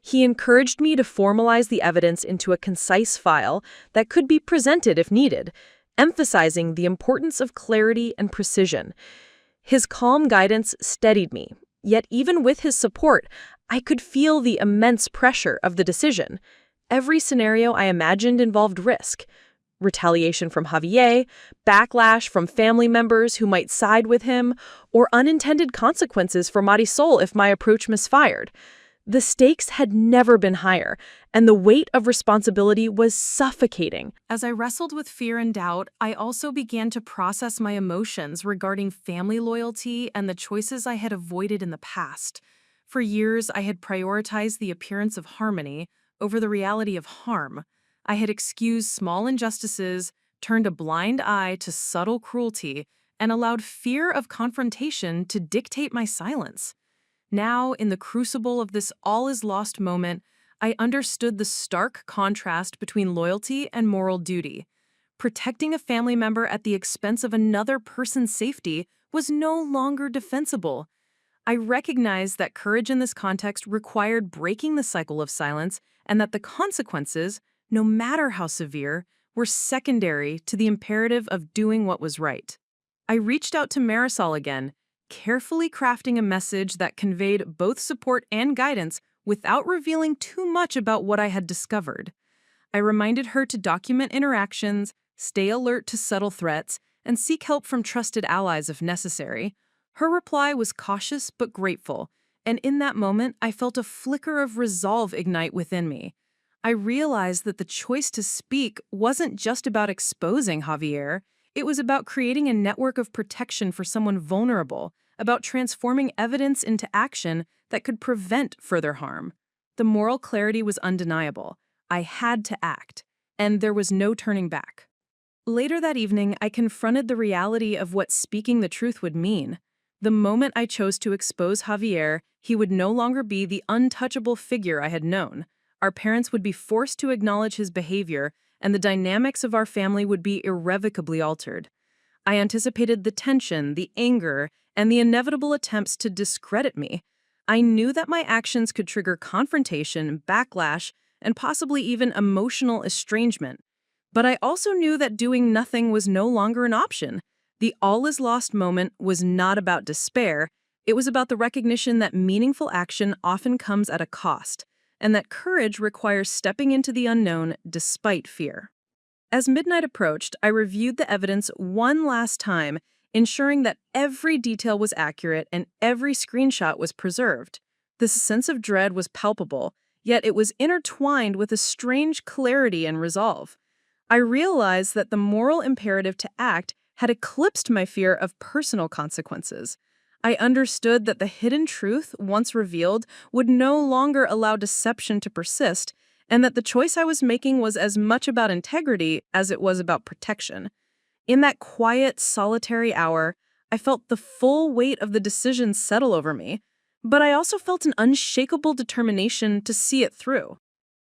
He encouraged me to formalize the evidence into a concise file that could be presented if needed, emphasizing the importance of clarity and precision. His calm guidance steadied me. Yet even with his support, I could feel the immense pressure of the decision. Every scenario I imagined involved risk. Retaliation from Javier, backlash from family members who might side with him, or unintended consequences for Marisol if my approach misfired. The stakes had never been higher, and the weight of responsibility was suffocating. As I wrestled with fear and doubt, I also began to process my emotions regarding family loyalty and the choices I had avoided in the past. For years, I had prioritized the appearance of harmony over the reality of harm. I had excused small injustices, turned a blind eye to subtle cruelty, and allowed fear of confrontation to dictate my silence. Now, in the crucible of this all-is-lost moment, I understood the stark contrast between loyalty and moral duty. Protecting a family member at the expense of another person's safety was no longer defensible. I recognized that courage in this context required breaking the cycle of silence and that the consequences, no matter how severe, were secondary to the imperative of doing what was right. I reached out to Marisol again, carefully crafting a message that conveyed both support and guidance without revealing too much about what I had discovered. I reminded her to document interactions, stay alert to subtle threats, and seek help from trusted allies if necessary. Her reply was cautious but grateful, and in that moment, I felt a flicker of resolve ignite within me. I realized that the choice to speak wasn't just about exposing Javier, it was about creating a network of protection for someone vulnerable, about transforming evidence into action that could prevent further harm. The moral clarity was undeniable. I had to act, and there was no turning back. Later that evening, I confronted the reality of what speaking the truth would mean. The moment I chose to expose Javier, he would no longer be the untouchable figure I had known. Our parents would be forced to acknowledge his behavior, and the dynamics of our family would be irrevocably altered. I anticipated the tension, the anger, and the inevitable attempts to discredit me. I knew that my actions could trigger confrontation, backlash, and possibly even emotional estrangement. But I also knew that doing nothing was no longer an option. The all is lost moment was not about despair, it was about the recognition that meaningful action often comes at a cost, and that courage requires stepping into the unknown despite fear. As midnight approached, I reviewed the evidence one last time, ensuring that every detail was accurate and every screenshot was preserved. This sense of dread was palpable, yet it was intertwined with a strange clarity and resolve. I realized that the moral imperative to act had eclipsed my fear of personal consequences. I understood that the hidden truth, once revealed, would no longer allow deception to persist, and that the choice I was making was as much about integrity as it was about protection. In that quiet, solitary hour, I felt the full weight of the decision settle over me, but I also felt an unshakable determination to see it through.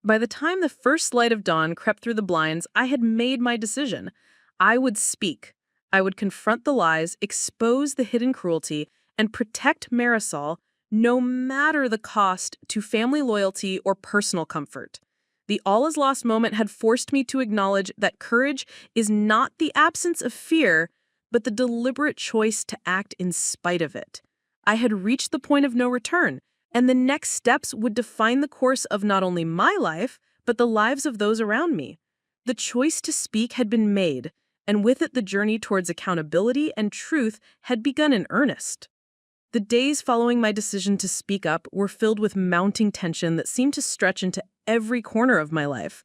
By the time the first light of dawn crept through the blinds, I had made my decision. I would speak. I would confront the lies, expose the hidden cruelty, and protect Marisol, no matter the cost to family loyalty or personal comfort. The all-is-lost moment had forced me to acknowledge that courage is not the absence of fear, but the deliberate choice to act in spite of it. I had reached the point of no return, and the next steps would define the course of not only my life, but the lives of those around me. The choice to speak had been made, and with it the journey towards accountability and truth had begun in earnest. The days following my decision to speak up were filled with mounting tension that seemed to stretch into every corner of my life.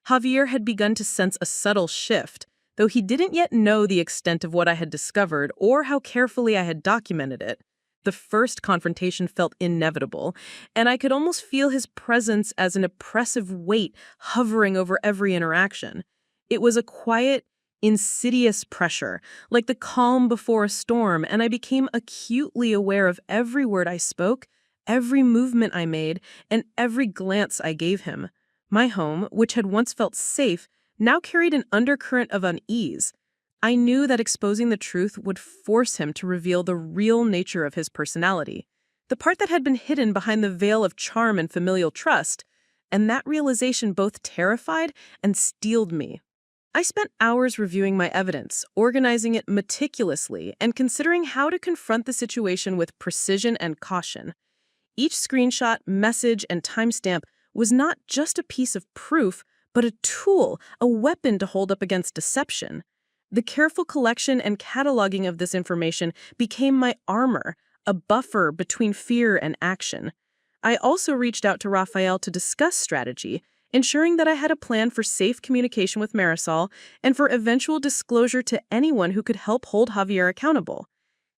Javier had begun to sense a subtle shift, though he didn't yet know the extent of what I had discovered or how carefully I had documented it. The first confrontation felt inevitable, and I could almost feel his presence as an oppressive weight hovering over every interaction. It was a quiet, insidious pressure, like the calm before a storm, and I became acutely aware of every word I spoke, every movement I made, and every glance I gave him. My home, which had once felt safe, now carried an undercurrent of unease. I knew that exposing the truth would force him to reveal the real nature of his personality, the part that had been hidden behind the veil of charm and familial trust, and that realization both terrified and steeled me. I spent hours reviewing my evidence, organizing it meticulously, and considering how to confront the situation with precision and caution. Each screenshot, message, and timestamp was not just a piece of proof, but a tool, a weapon to hold up against deception. The careful collection and cataloging of this information became my armor, a buffer between fear and action. I also reached out to Rafael to discuss strategy, ensuring that I had a plan for safe communication with Marisol and for eventual disclosure to anyone who could help hold Javier accountable.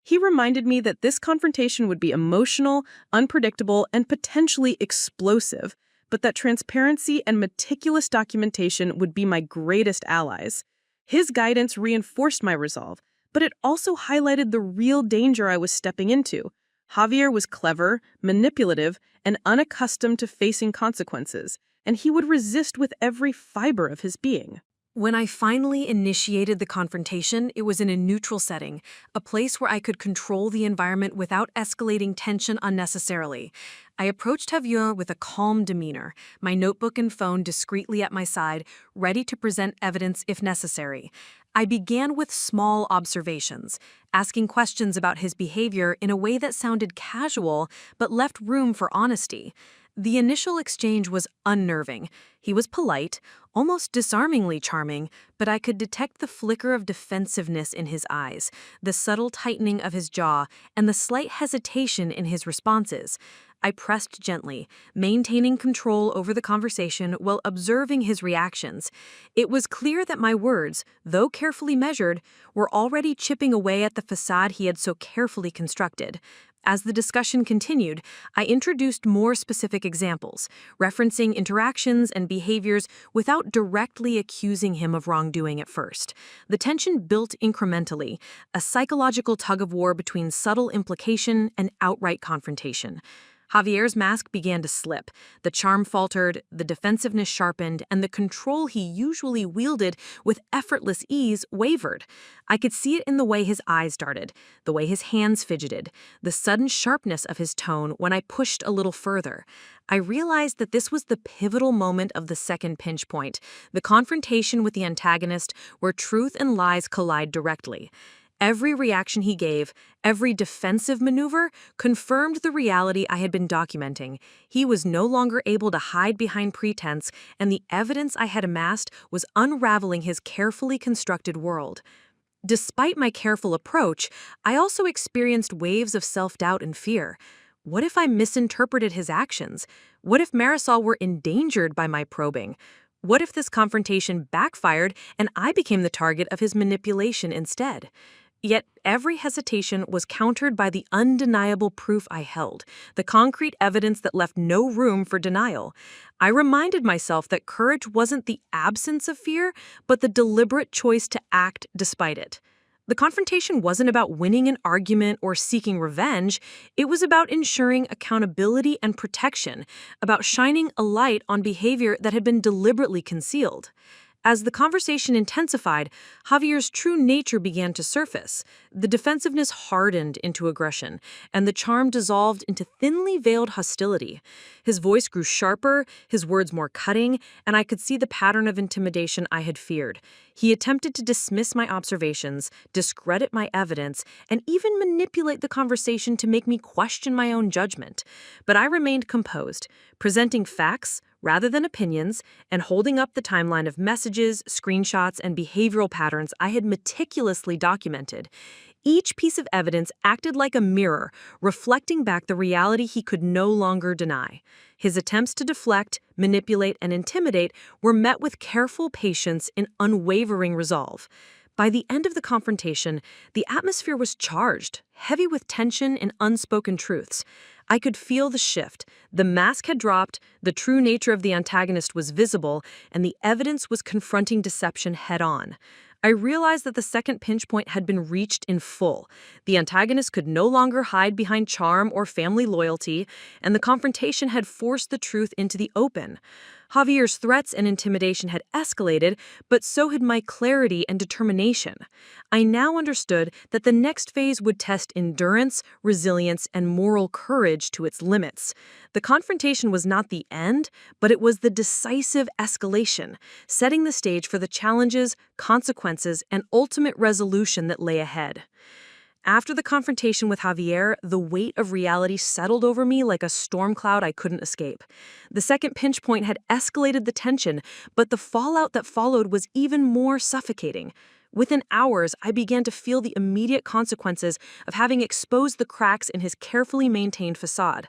He reminded me that this confrontation would be emotional, unpredictable, and potentially explosive, but that transparency and meticulous documentation would be my greatest allies. His guidance reinforced my resolve, but it also highlighted the real danger I was stepping into. Javier was clever, manipulative, and unaccustomed to facing consequences, and he would resist with every fiber of his being. When I finally initiated the confrontation, it was in a neutral setting, a place where I could control the environment without escalating tension unnecessarily. I approached Javier with a calm demeanor, my notebook and phone discreetly at my side, ready to present evidence if necessary. I began with small observations, asking questions about his behavior in a way that sounded casual but left room for honesty. The initial exchange was unnerving. He was polite, almost disarmingly charming, but I could detect the flicker of defensiveness in his eyes, the subtle tightening of his jaw, and the slight hesitation in his responses. I pressed gently, maintaining control over the conversation while observing his reactions. It was clear that my words, though carefully measured, were already chipping away at the facade he had so carefully constructed. As the discussion continued, I introduced more specific examples, referencing interactions and behaviors without directly accusing him of wrongdoing at first. The tension built incrementally, a psychological tug-of-war between subtle implication and outright confrontation. Javier's mask began to slip, the charm faltered, the defensiveness sharpened, and the control he usually wielded with effortless ease wavered. I could see it in the way his eyes darted, the way his hands fidgeted, the sudden sharpness of his tone when I pushed a little further. I realized that this was the pivotal moment of the second pinch point, the confrontation with the antagonist where truth and lies collide directly. Every reaction he gave, every defensive maneuver, confirmed the reality I had been documenting. He was no longer able to hide behind pretense, and the evidence I had amassed was unraveling his carefully constructed world. Despite my careful approach, I also experienced waves of self-doubt and fear. What if I misinterpreted his actions? What if Marisol were endangered by my probing? What if this confrontation backfired and I became the target of his manipulation instead? Yet every hesitation was countered by the undeniable proof I held, the concrete evidence that left no room for denial. I reminded myself that courage wasn't the absence of fear, but the deliberate choice to act despite it. The confrontation wasn't about winning an argument or seeking revenge. It was about ensuring accountability and protection, about shining a light on behavior that had been deliberately concealed. As the conversation intensified, Javier's true nature began to surface. The defensiveness hardened into aggression, and the charm dissolved into thinly veiled hostility. His voice grew sharper, his words more cutting, and I could see the pattern of intimidation I had feared. He attempted to dismiss my observations, discredit my evidence, and even manipulate the conversation to make me question my own judgment. But I remained composed, presenting facts rather than opinions, and holding up the timeline of messages, screenshots, and behavioral patterns I had meticulously documented. Each piece of evidence acted like a mirror, reflecting back the reality he could no longer deny. His attempts to deflect, manipulate, and intimidate were met with careful patience and unwavering resolve. By the end of the confrontation, the atmosphere was charged, heavy with tension and unspoken truths. I could feel the shift. The mask had dropped, the true nature of the antagonist was visible, and the evidence was confronting deception head-on. I realized that the second pinch point had been reached in full. The antagonist could no longer hide behind charm or family loyalty, and the confrontation had forced the truth into the open. Javier's threats and intimidation had escalated, but so had my clarity and determination. I now understood that the next phase would test endurance, resilience, and moral courage to its limits. The confrontation was not the end, but it was the decisive escalation, setting the stage for the challenges, consequences, and ultimate resolution that lay ahead. After the confrontation with Javier, the weight of reality settled over me like a storm cloud I couldn't escape. The second pinch point had escalated the tension, but the fallout that followed was even more suffocating. Within hours, I began to feel the immediate consequences of having exposed the cracks in his carefully maintained facade.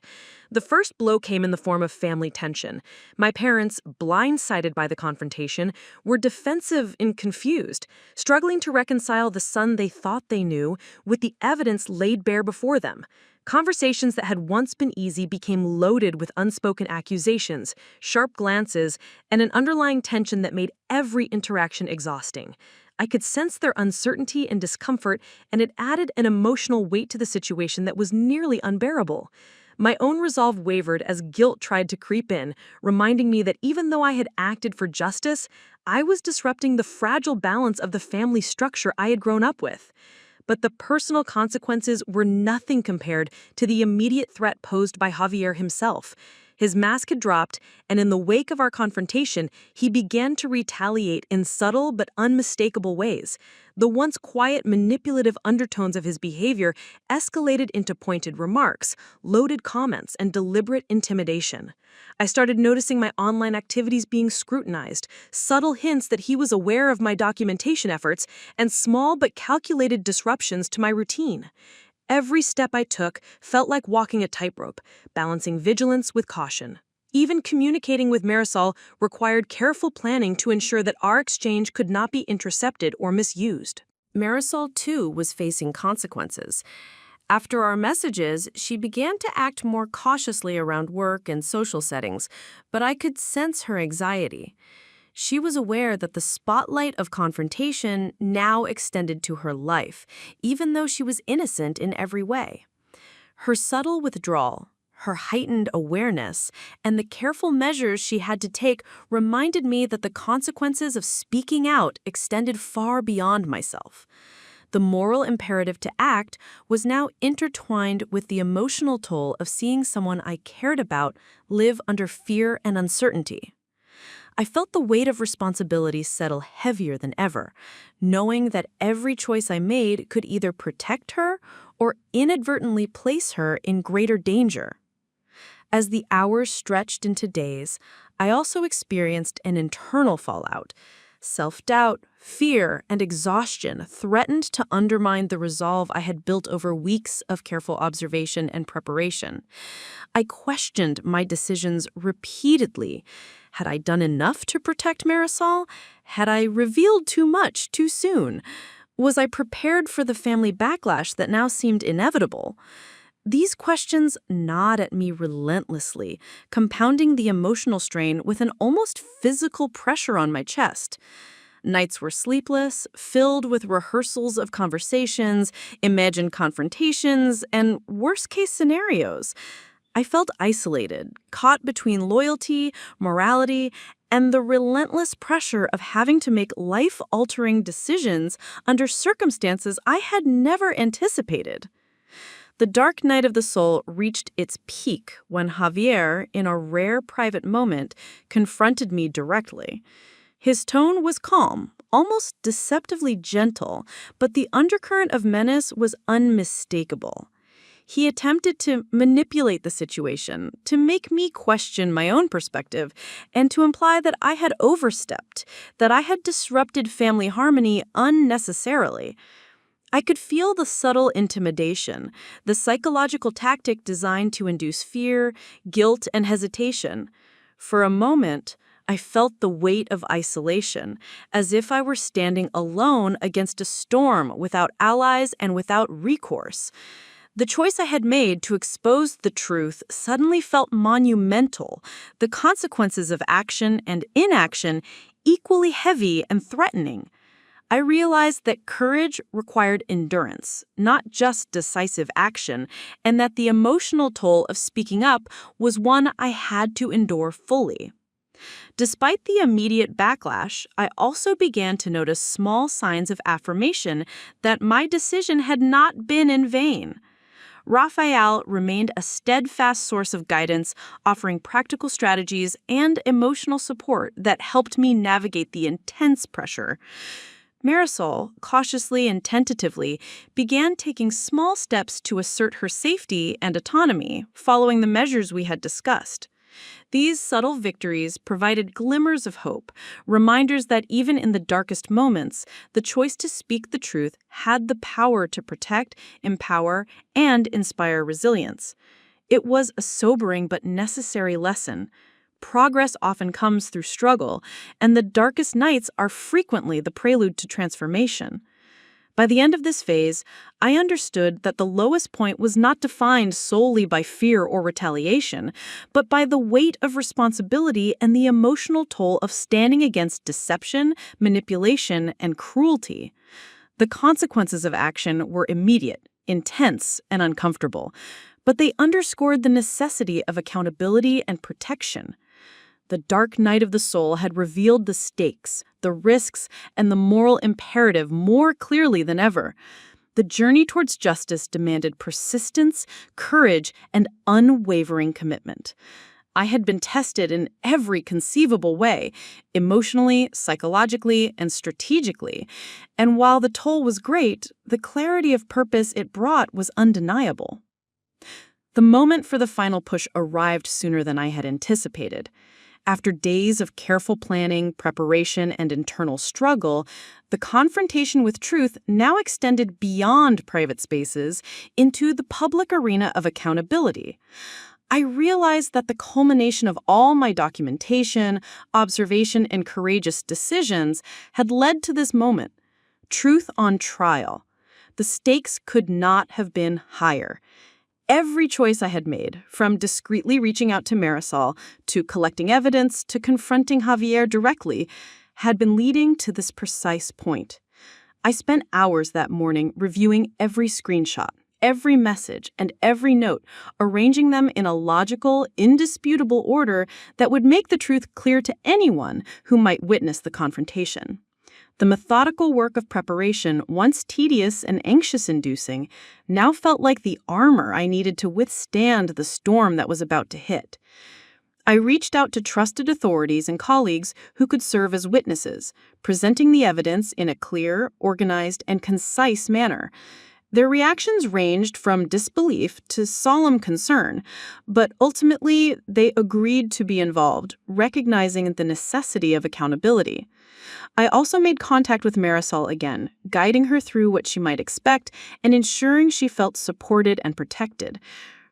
The first blow came in the form of family tension. My parents, blindsided by the confrontation, were defensive and confused, struggling to reconcile the son they thought they knew with the evidence laid bare before them. Conversations that had once been easy became loaded with unspoken accusations, sharp glances, and an underlying tension that made every interaction exhausting. I could sense their uncertainty and discomfort, and it added an emotional weight to the situation that was nearly unbearable. My own resolve wavered as guilt tried to creep in, reminding me that even though I had acted for justice, I was disrupting the fragile balance of the family structure I had grown up with. But the personal consequences were nothing compared to the immediate threat posed by Javier himself. His mask had dropped, and in the wake of our confrontation, he began to retaliate in subtle but unmistakable ways. The once quiet, manipulative undertones of his behavior escalated into pointed remarks, loaded comments, and deliberate intimidation. I started noticing my online activities being scrutinized, subtle hints that he was aware of my documentation efforts, and small but calculated disruptions to my routine. Every step I took felt like walking a tightrope, balancing vigilance with caution. Even communicating with Marisol required careful planning to ensure that our exchange could not be intercepted or misused. Marisol, too, was facing consequences. After our messages, she began to act more cautiously around work and social settings, but I could sense her anxiety. She was aware that the spotlight of confrontation now extended to her life, even though she was innocent in every way. Her subtle withdrawal, her heightened awareness, and the careful measures she had to take reminded me that the consequences of speaking out extended far beyond myself. The moral imperative to act was now intertwined with the emotional toll of seeing someone I cared about live under fear and uncertainty. I felt the weight of responsibility settle heavier than ever, knowing that every choice I made could either protect her or inadvertently place her in greater danger. As the hours stretched into days, I also experienced an internal fallout. Self-doubt, fear, and exhaustion threatened to undermine the resolve I had built over weeks of careful observation and preparation. I questioned my decisions repeatedly. Had I done enough to protect Marisol? Had I revealed too much too soon? Was I prepared for the family backlash that now seemed inevitable? These questions gnawed at me relentlessly, compounding the emotional strain with an almost physical pressure on my chest. Nights were sleepless, filled with rehearsals of conversations, imagined confrontations, and worst-case scenarios. I felt isolated, caught between loyalty, morality, and the relentless pressure of having to make life-altering decisions under circumstances I had never anticipated. The dark night of the soul reached its peak when Javier, in a rare private moment, confronted me directly. His tone was calm, almost deceptively gentle, but the undercurrent of menace was unmistakable. He attempted to manipulate the situation, to make me question my own perspective, and to imply that I had overstepped, that I had disrupted family harmony unnecessarily. I could feel the subtle intimidation, the psychological tactic designed to induce fear, guilt, and hesitation. For a moment, I felt the weight of isolation, as if I were standing alone against a storm without allies and without recourse. The choice I had made to expose the truth suddenly felt monumental, the consequences of action and inaction equally heavy and threatening. I realized that courage required endurance, not just decisive action, and that the emotional toll of speaking up was one I had to endure fully. Despite the immediate backlash, I also began to notice small signs of affirmation that my decision had not been in vain. Raphael remained a steadfast source of guidance, offering practical strategies and emotional support that helped me navigate the intense pressure. Marisol, cautiously and tentatively, began taking small steps to assert her safety and autonomy, following the measures we had discussed. These subtle victories provided glimmers of hope, reminders that even in the darkest moments, the choice to speak the truth had the power to protect, empower, and inspire resilience. It was a sobering but necessary lesson. Progress often comes through struggle, and the darkest nights are frequently the prelude to transformation. By the end of this phase, I understood that the lowest point was not defined solely by fear or retaliation, but by the weight of responsibility and the emotional toll of standing against deception, manipulation, and cruelty. The consequences of action were immediate, intense, and uncomfortable, but they underscored the necessity of accountability and protection. The dark night of the soul had revealed the stakes, the risks, and the moral imperative more clearly than ever. The journey towards justice demanded persistence, courage, and unwavering commitment. I had been tested in every conceivable way, emotionally, psychologically, and strategically. And while the toll was great, the clarity of purpose it brought was undeniable. The moment for the final push arrived sooner than I had anticipated. After days of careful planning, preparation, and internal struggle, the confrontation with truth now extended beyond private spaces into the public arena of accountability. I realized that the culmination of all my documentation, observation, and courageous decisions had led to this moment. Truth on trial. The stakes could not have been higher. Every choice I had made, from discreetly reaching out to Marisol, to collecting evidence, to confronting Javier directly, had been leading to this precise point. I spent hours that morning reviewing every screenshot, every message, and every note, arranging them in a logical, indisputable order that would make the truth clear to anyone who might witness the confrontation. The methodical work of preparation, once tedious and anxious-inducing, now felt like the armor I needed to withstand the storm that was about to hit. I reached out to trusted authorities and colleagues who could serve as witnesses, presenting the evidence in a clear, organized, and concise manner. Their reactions ranged from disbelief to solemn concern, but ultimately they agreed to be involved, recognizing the necessity of accountability. I also made contact with Marisol again, guiding her through what she might expect and ensuring she felt supported and protected.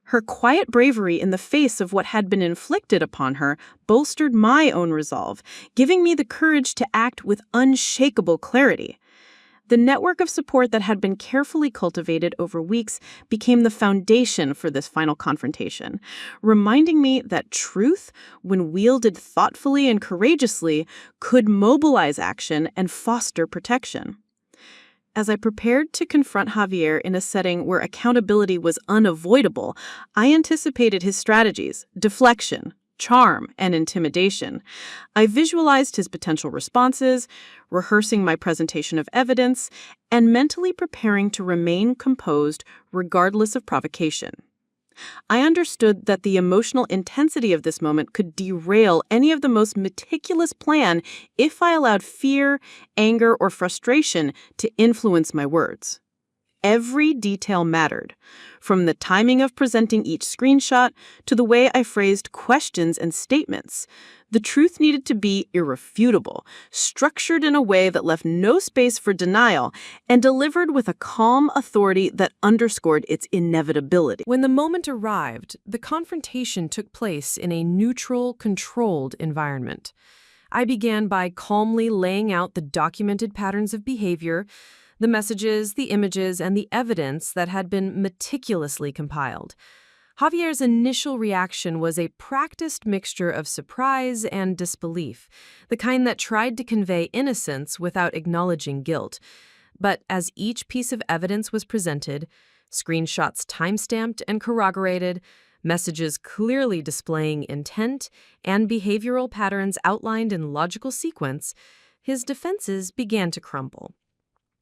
Her quiet bravery in the face of what had been inflicted upon her bolstered my own resolve, giving me the courage to act with unshakable clarity. The network of support that had been carefully cultivated over weeks became the foundation for this final confrontation, reminding me that truth, when wielded thoughtfully and courageously, could mobilize action and foster protection. As I prepared to confront Javier in a setting where accountability was unavoidable, I anticipated his strategies: deflection, charm, and intimidation. I visualized his potential responses, rehearsing my presentation of evidence, and mentally preparing to remain composed regardless of provocation. I understood that the emotional intensity of this moment could derail any of the most meticulous plan if I allowed fear, anger, or frustration to influence my words. Every detail mattered, from the timing of presenting each screenshot to the way I phrased questions and statements. The truth needed to be irrefutable, structured in a way that left no space for denial, and delivered with a calm authority that underscored its inevitability. When the moment arrived, the confrontation took place in a neutral, controlled environment. I began by calmly laying out the documented patterns of behavior, the messages, the images, and the evidence that had been meticulously compiled. Javier's initial reaction was a practiced mixture of surprise and disbelief, the kind that tried to convey innocence without acknowledging guilt. But as each piece of evidence was presented, screenshots timestamped and corroborated, messages clearly displaying intent, and behavioral patterns outlined in logical sequence, his defenses began to crumble.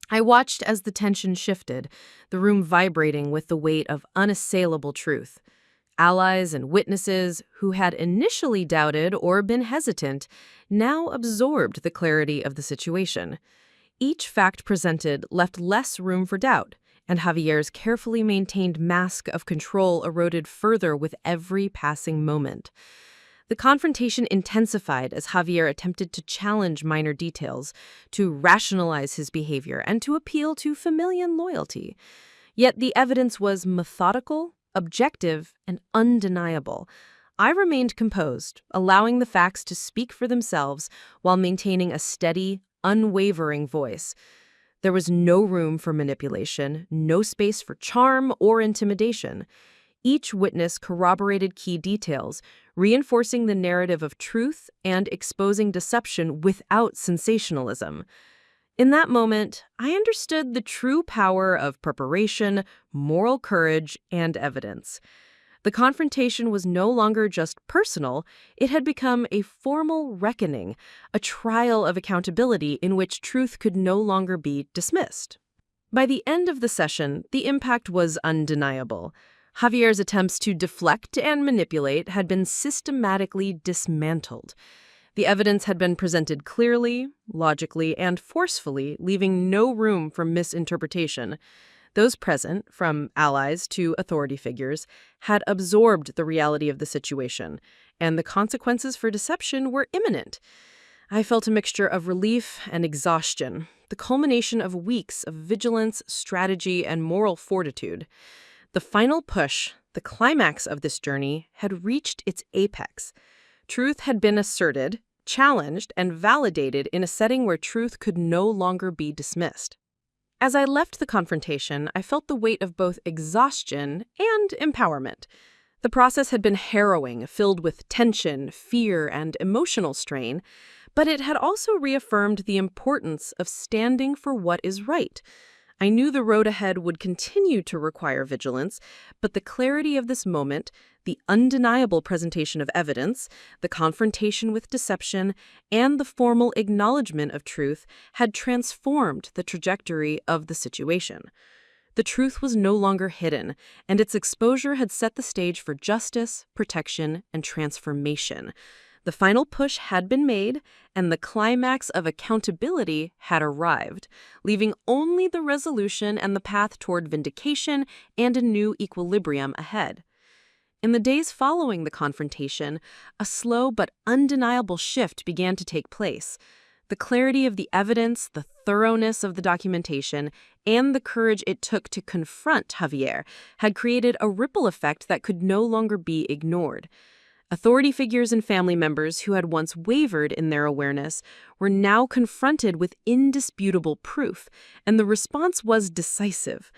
I watched as the tension shifted, the room vibrating with the weight of unassailable truth. Allies and witnesses who had initially doubted or been hesitant now absorbed the clarity of the situation. Each fact presented left less room for doubt, and Javier's carefully maintained mask of control eroded further with every passing moment. The confrontation intensified as Javier attempted to challenge minor details, to rationalize his behavior, and to appeal to familial loyalty. Yet the evidence was methodical, objective, and undeniable. I remained composed, allowing the facts to speak for themselves while maintaining a steady, unwavering voice. There was no room for manipulation, no space for charm or intimidation. Each witness corroborated key details, reinforcing the narrative of truth and exposing deception without sensationalism. In that moment, I understood the true power of preparation, moral courage, and evidence. The confrontation was no longer just personal, it had become a formal reckoning, a trial of accountability in which truth could no longer be dismissed. By the end of the session, the impact was undeniable. Javier's attempts to deflect and manipulate had been systematically dismantled. The evidence had been presented clearly, logically, and forcefully, leaving no room for misinterpretation. Those present, from allies to authority figures, had absorbed the reality of the situation, and the consequences for deception were imminent. I felt a mixture of relief and exhaustion, the culmination of weeks of vigilance, strategy, and moral fortitude. The final push, the climax of this journey, had reached its apex. Truth had been asserted, challenged, and validated in a setting where truth could no longer be dismissed. As I left the confrontation, I felt the weight of both exhaustion and empowerment. The process had been harrowing, filled with tension, fear, and emotional strain, but it had also reaffirmed the importance of standing for what is right. I knew the road ahead would continue to require vigilance, but the clarity of this moment, the undeniable presentation of evidence, the confrontation with deception, and the formal acknowledgement of truth had transformed the trajectory of the situation. The truth was no longer hidden, and its exposure had set the stage for justice, protection, and transformation. The final push had been made, and the climax of accountability had arrived, leaving only the resolution and the path toward vindication and a new equilibrium ahead. In the days following the confrontation, a slow but undeniable shift began to take place. The clarity of the evidence, the thoroughness of the documentation, and the courage it took to confront Javier had created a ripple effect that could no longer be ignored. Authority figures and family members who had once wavered in their awareness were now confronted with indisputable proof, and the response was decisive.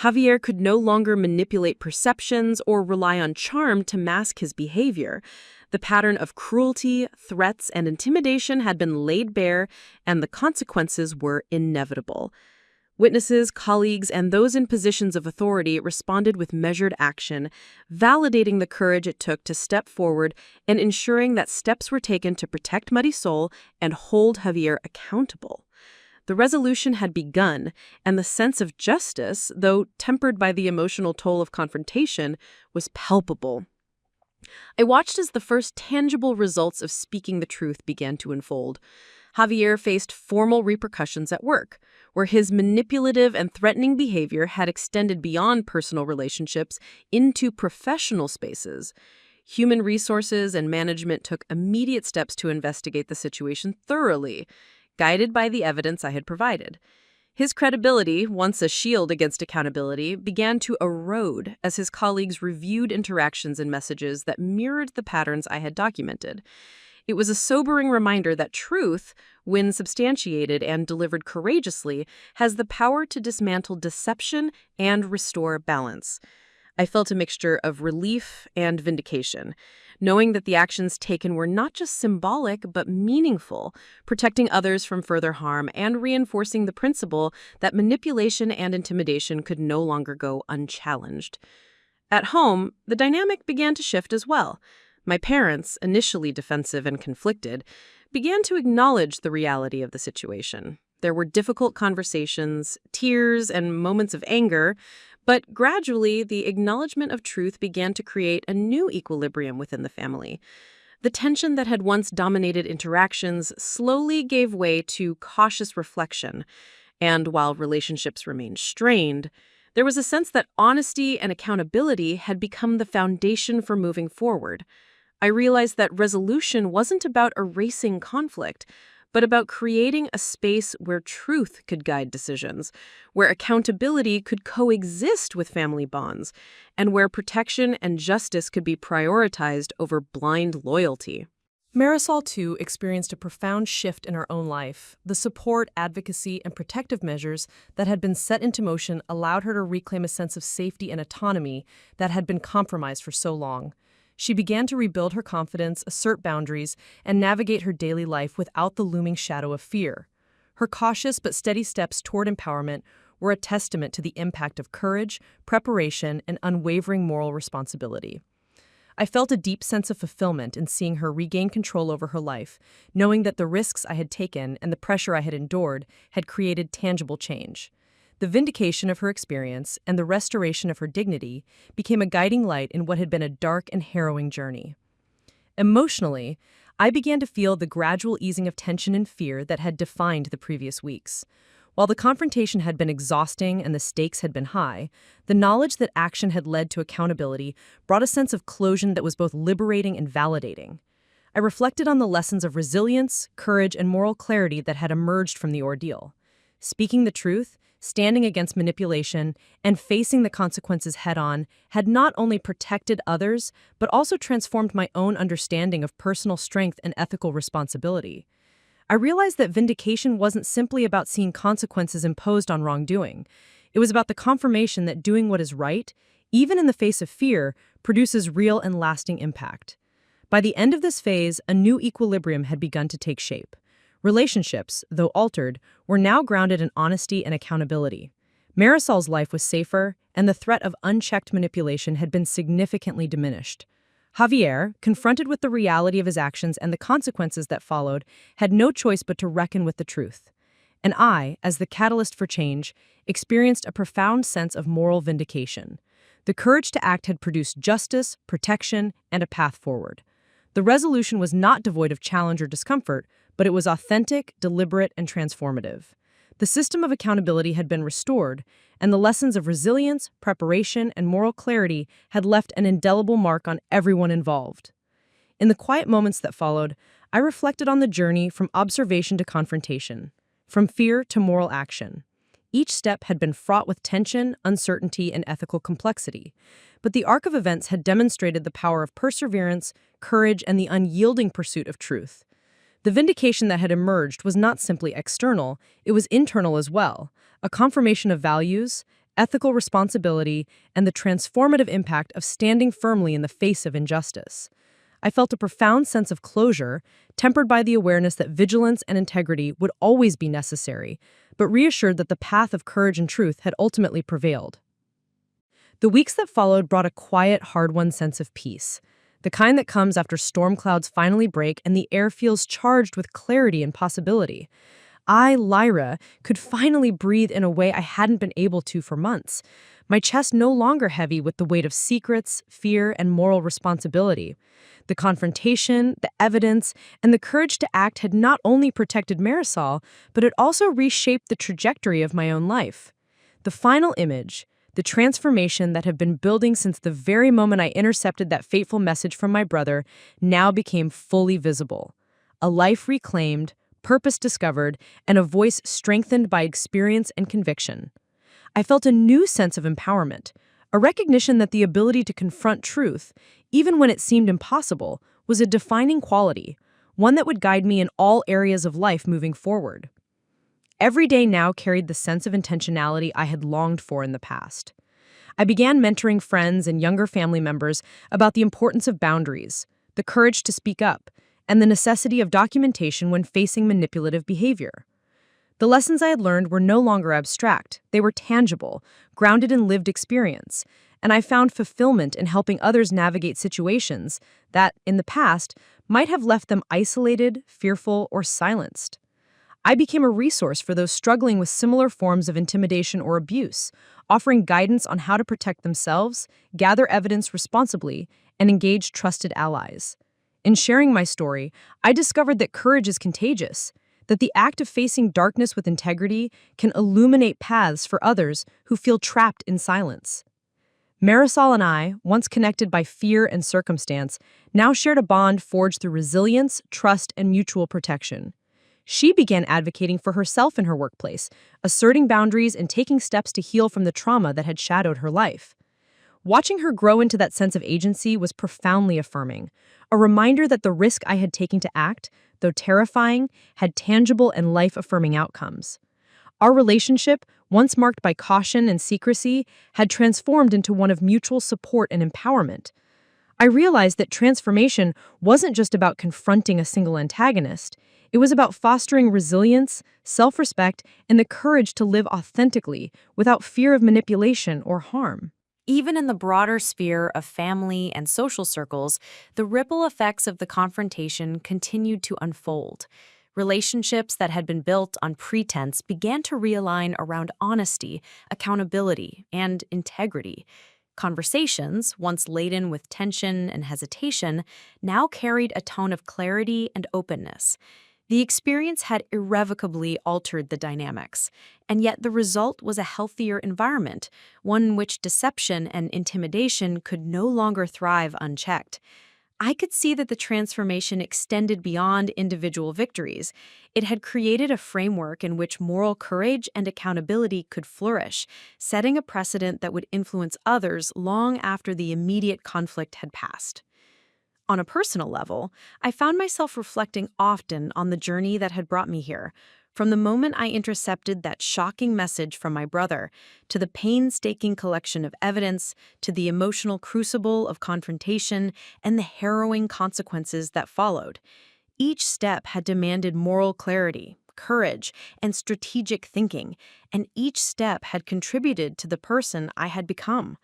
Javier could no longer manipulate perceptions or rely on charm to mask his behavior. The pattern of cruelty, threats, and intimidation had been laid bare, and the consequences were inevitable. Witnesses, colleagues, and those in positions of authority responded with measured action, validating the courage it took to step forward and ensuring that steps were taken to protect Marisol and hold Javier accountable. The resolution had begun, and the sense of justice, though tempered by the emotional toll of confrontation, was palpable. I watched as the first tangible results of speaking the truth began to unfold. Javier faced formal repercussions at work, where his manipulative and threatening behavior had extended beyond personal relationships into professional spaces. Human resources and management took immediate steps to investigate the situation thoroughly, guided by the evidence I had provided. His credibility, once a shield against accountability, began to erode as his colleagues reviewed interactions and messages that mirrored the patterns I had documented. It was a sobering reminder that truth, when substantiated and delivered courageously, has the power to dismantle deception and restore balance. I felt a mixture of relief and vindication, knowing that the actions taken were not just symbolic but meaningful, protecting others from further harm and reinforcing the principle that manipulation and intimidation could no longer go unchallenged. At home, the dynamic began to shift as well. My parents, initially defensive and conflicted, began to acknowledge the reality of the situation. There were difficult conversations, tears, and moments of anger, but gradually the acknowledgement of truth began to create a new equilibrium within the family. The tension that had once dominated interactions slowly gave way to cautious reflection, and while relationships remained strained, there was a sense that honesty and accountability had become the foundation for moving forward. I realized that resolution wasn't about erasing conflict, but about creating a space where truth could guide decisions, where accountability could coexist with family bonds, and where protection and justice could be prioritized over blind loyalty. Marisol, too, experienced a profound shift in her own life. The support, advocacy, and protective measures that had been set into motion allowed her to reclaim a sense of safety and autonomy that had been compromised for so long. She began to rebuild her confidence, assert boundaries, and navigate her daily life without the looming shadow of fear. Her cautious but steady steps toward empowerment were a testament to the impact of courage, preparation, and unwavering moral responsibility. I felt a deep sense of fulfillment in seeing her regain control over her life, knowing that the risks I had taken and the pressure I had endured had created tangible change. The vindication of her experience and the restoration of her dignity became a guiding light in what had been a dark and harrowing journey. Emotionally, I began to feel the gradual easing of tension and fear that had defined the previous weeks. While the confrontation had been exhausting and the stakes had been high, the knowledge that action had led to accountability brought a sense of closure that was both liberating and validating. I reflected on the lessons of resilience, courage, and moral clarity that had emerged from the ordeal. Speaking the truth, standing against manipulation, and facing the consequences head-on had not only protected others, but also transformed my own understanding of personal strength and ethical responsibility. I realized that vindication wasn't simply about seeing consequences imposed on wrongdoing. It was about the confirmation that doing what is right, even in the face of fear, produces real and lasting impact. By the end of this phase, a new equilibrium had begun to take shape. Relationships, though altered, were now grounded in honesty and accountability. Marisol's life was safer, and the threat of unchecked manipulation had been significantly diminished. Javier, confronted with the reality of his actions and the consequences that followed, had no choice but to reckon with the truth. And I, as the catalyst for change, experienced a profound sense of moral vindication. The courage to act had produced justice, protection, and a path forward. The resolution was not devoid of challenge or discomfort, but it was authentic, deliberate, and transformative. The system of accountability had been restored, and the lessons of resilience, preparation, and moral clarity had left an indelible mark on everyone involved. In the quiet moments that followed, I reflected on the journey from observation to confrontation, from fear to moral action. Each step had been fraught with tension, uncertainty, and ethical complexity, but the arc of events had demonstrated the power of perseverance, courage, and the unyielding pursuit of truth. The vindication that had emerged was not simply external, it was internal as well, a confirmation of values, ethical responsibility, and the transformative impact of standing firmly in the face of injustice. I felt a profound sense of closure, tempered by the awareness that vigilance and integrity would always be necessary, but reassured that the path of courage and truth had ultimately prevailed. The weeks that followed brought a quiet, hard-won sense of peace, the kind that comes after storm clouds finally break and the air feels charged with clarity and possibility. I, Lyra, could finally breathe in a way I hadn't been able to for months. My chest no longer heavy with the weight of secrets, fear, and moral responsibility. The confrontation, the evidence, and the courage to act had not only protected Marisol, but it also reshaped the trajectory of my own life. The final image, the transformation that had been building since the very moment I intercepted that fateful message from my brother, now became fully visible. A life reclaimed, purpose discovered, and a voice strengthened by experience and conviction. I felt a new sense of empowerment, a recognition that the ability to confront truth, even when it seemed impossible, was a defining quality, one that would guide me in all areas of life moving forward. Every day now carried the sense of intentionality I had longed for in the past. I began mentoring friends and younger family members about the importance of boundaries, the courage to speak up, and the necessity of documentation when facing manipulative behavior. The lessons I had learned were no longer abstract, they were tangible, grounded in lived experience, and I found fulfillment in helping others navigate situations that, in the past, might have left them isolated, fearful, or silenced. I became a resource for those struggling with similar forms of intimidation or abuse, offering guidance on how to protect themselves, gather evidence responsibly, and engage trusted allies. In sharing my story, I discovered that courage is contagious, that the act of facing darkness with integrity can illuminate paths for others who feel trapped in silence. Marisol and I, once connected by fear and circumstance, now shared a bond forged through resilience, trust, and mutual protection. She began advocating for herself in her workplace, asserting boundaries and taking steps to heal from the trauma that had shadowed her life. Watching her grow into that sense of agency was profoundly affirming, a reminder that the risk I had taken to act, though terrifying, had tangible and life-affirming outcomes. Our relationship, once marked by caution and secrecy, had transformed into one of mutual support and empowerment. I realized that transformation wasn't just about confronting a single antagonist. It was about fostering resilience, self-respect, and the courage to live authentically without fear of manipulation or harm. Even in the broader sphere of family and social circles, the ripple effects of the confrontation continued to unfold. Relationships that had been built on pretense began to realign around honesty, accountability, and integrity. Conversations, once laden with tension and hesitation, now carried a tone of clarity and openness. The experience had irrevocably altered the dynamics, and yet the result was a healthier environment, one in which deception and intimidation could no longer thrive unchecked. I could see that the transformation extended beyond individual victories. It had created a framework in which moral courage and accountability could flourish, setting a precedent that would influence others long after the immediate conflict had passed. On a personal level, I found myself reflecting often on the journey that had brought me here. From the moment I intercepted that shocking message from my brother, to the painstaking collection of evidence, to the emotional crucible of confrontation, and the harrowing consequences that followed. Each step had demanded moral clarity, courage, and strategic thinking, and each step had contributed to the person I had become.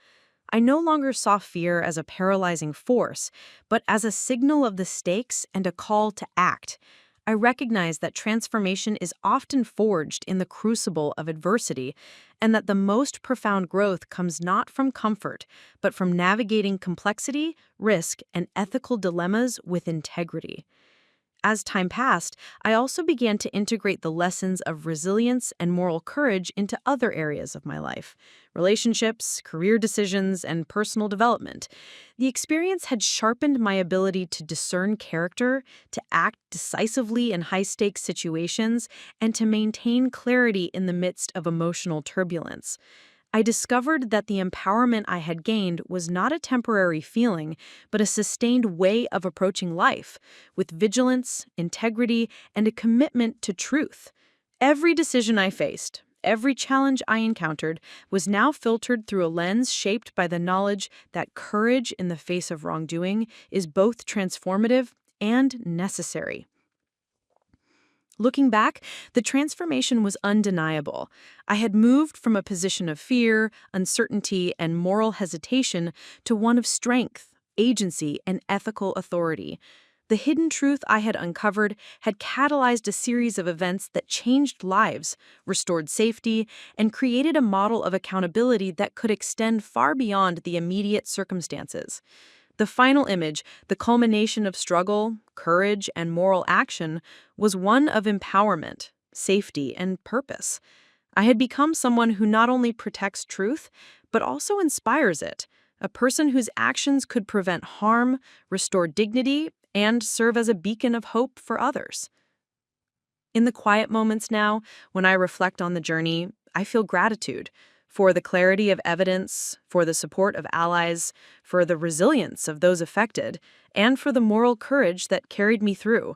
I no longer saw fear as a paralyzing force, but as a signal of the stakes and a call to act. I recognize that transformation is often forged in the crucible of adversity, and that the most profound growth comes not from comfort, but from navigating complexity, risk, and ethical dilemmas with integrity. As time passed, I also began to integrate the lessons of resilience and moral courage into other areas of my life: relationships, career decisions, and personal development. The experience had sharpened my ability to discern character, to act decisively in high-stakes situations, and to maintain clarity in the midst of emotional turbulence. I discovered that the empowerment I had gained was not a temporary feeling, but a sustained way of approaching life, with vigilance, integrity, and a commitment to truth. Every decision I faced, every challenge I encountered, was now filtered through a lens shaped by the knowledge that courage in the face of wrongdoing is both transformative and necessary. Looking back, the transformation was undeniable. I had moved from a position of fear, uncertainty, and moral hesitation to one of strength, agency, and ethical authority. The hidden truth I had uncovered had catalyzed a series of events that changed lives, restored safety, and created a model of accountability that could extend far beyond the immediate circumstances. The final image, the culmination of struggle, courage, and moral action, was one of empowerment, safety, and purpose. I had become someone who not only protects truth, but also inspires it, a person whose actions could prevent harm, restore dignity, and serve as a beacon of hope for others. In the quiet moments now, when I reflect on the journey, I feel gratitude for the clarity of evidence, for the support of allies, for the resilience of those affected, and for the moral courage that carried me through.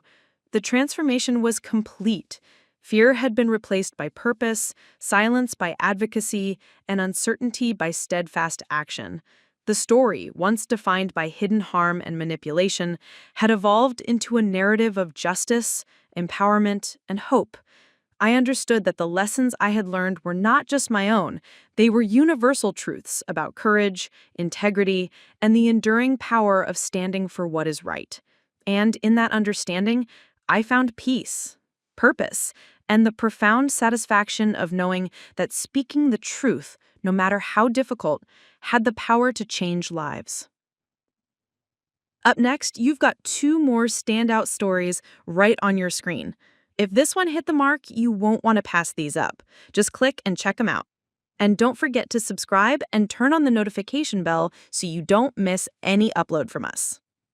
The transformation was complete. Fear had been replaced by purpose, silence by advocacy, and uncertainty by steadfast action. The story, once defined by hidden harm and manipulation, had evolved into a narrative of justice, empowerment, and hope. I understood that the lessons I had learned were not just my own. They were universal truths about courage, integrity, and the enduring power of standing for what is right. And in that understanding, I found peace, purpose, and the profound satisfaction of knowing that speaking the truth, no matter how difficult, had the power to change lives. Up next, you've got 2 more standout stories right on your screen. If this one hit the mark, you won't want to pass these up. Just click and check them out. And don't forget to subscribe and turn on the notification bell so you don't miss any upload from us.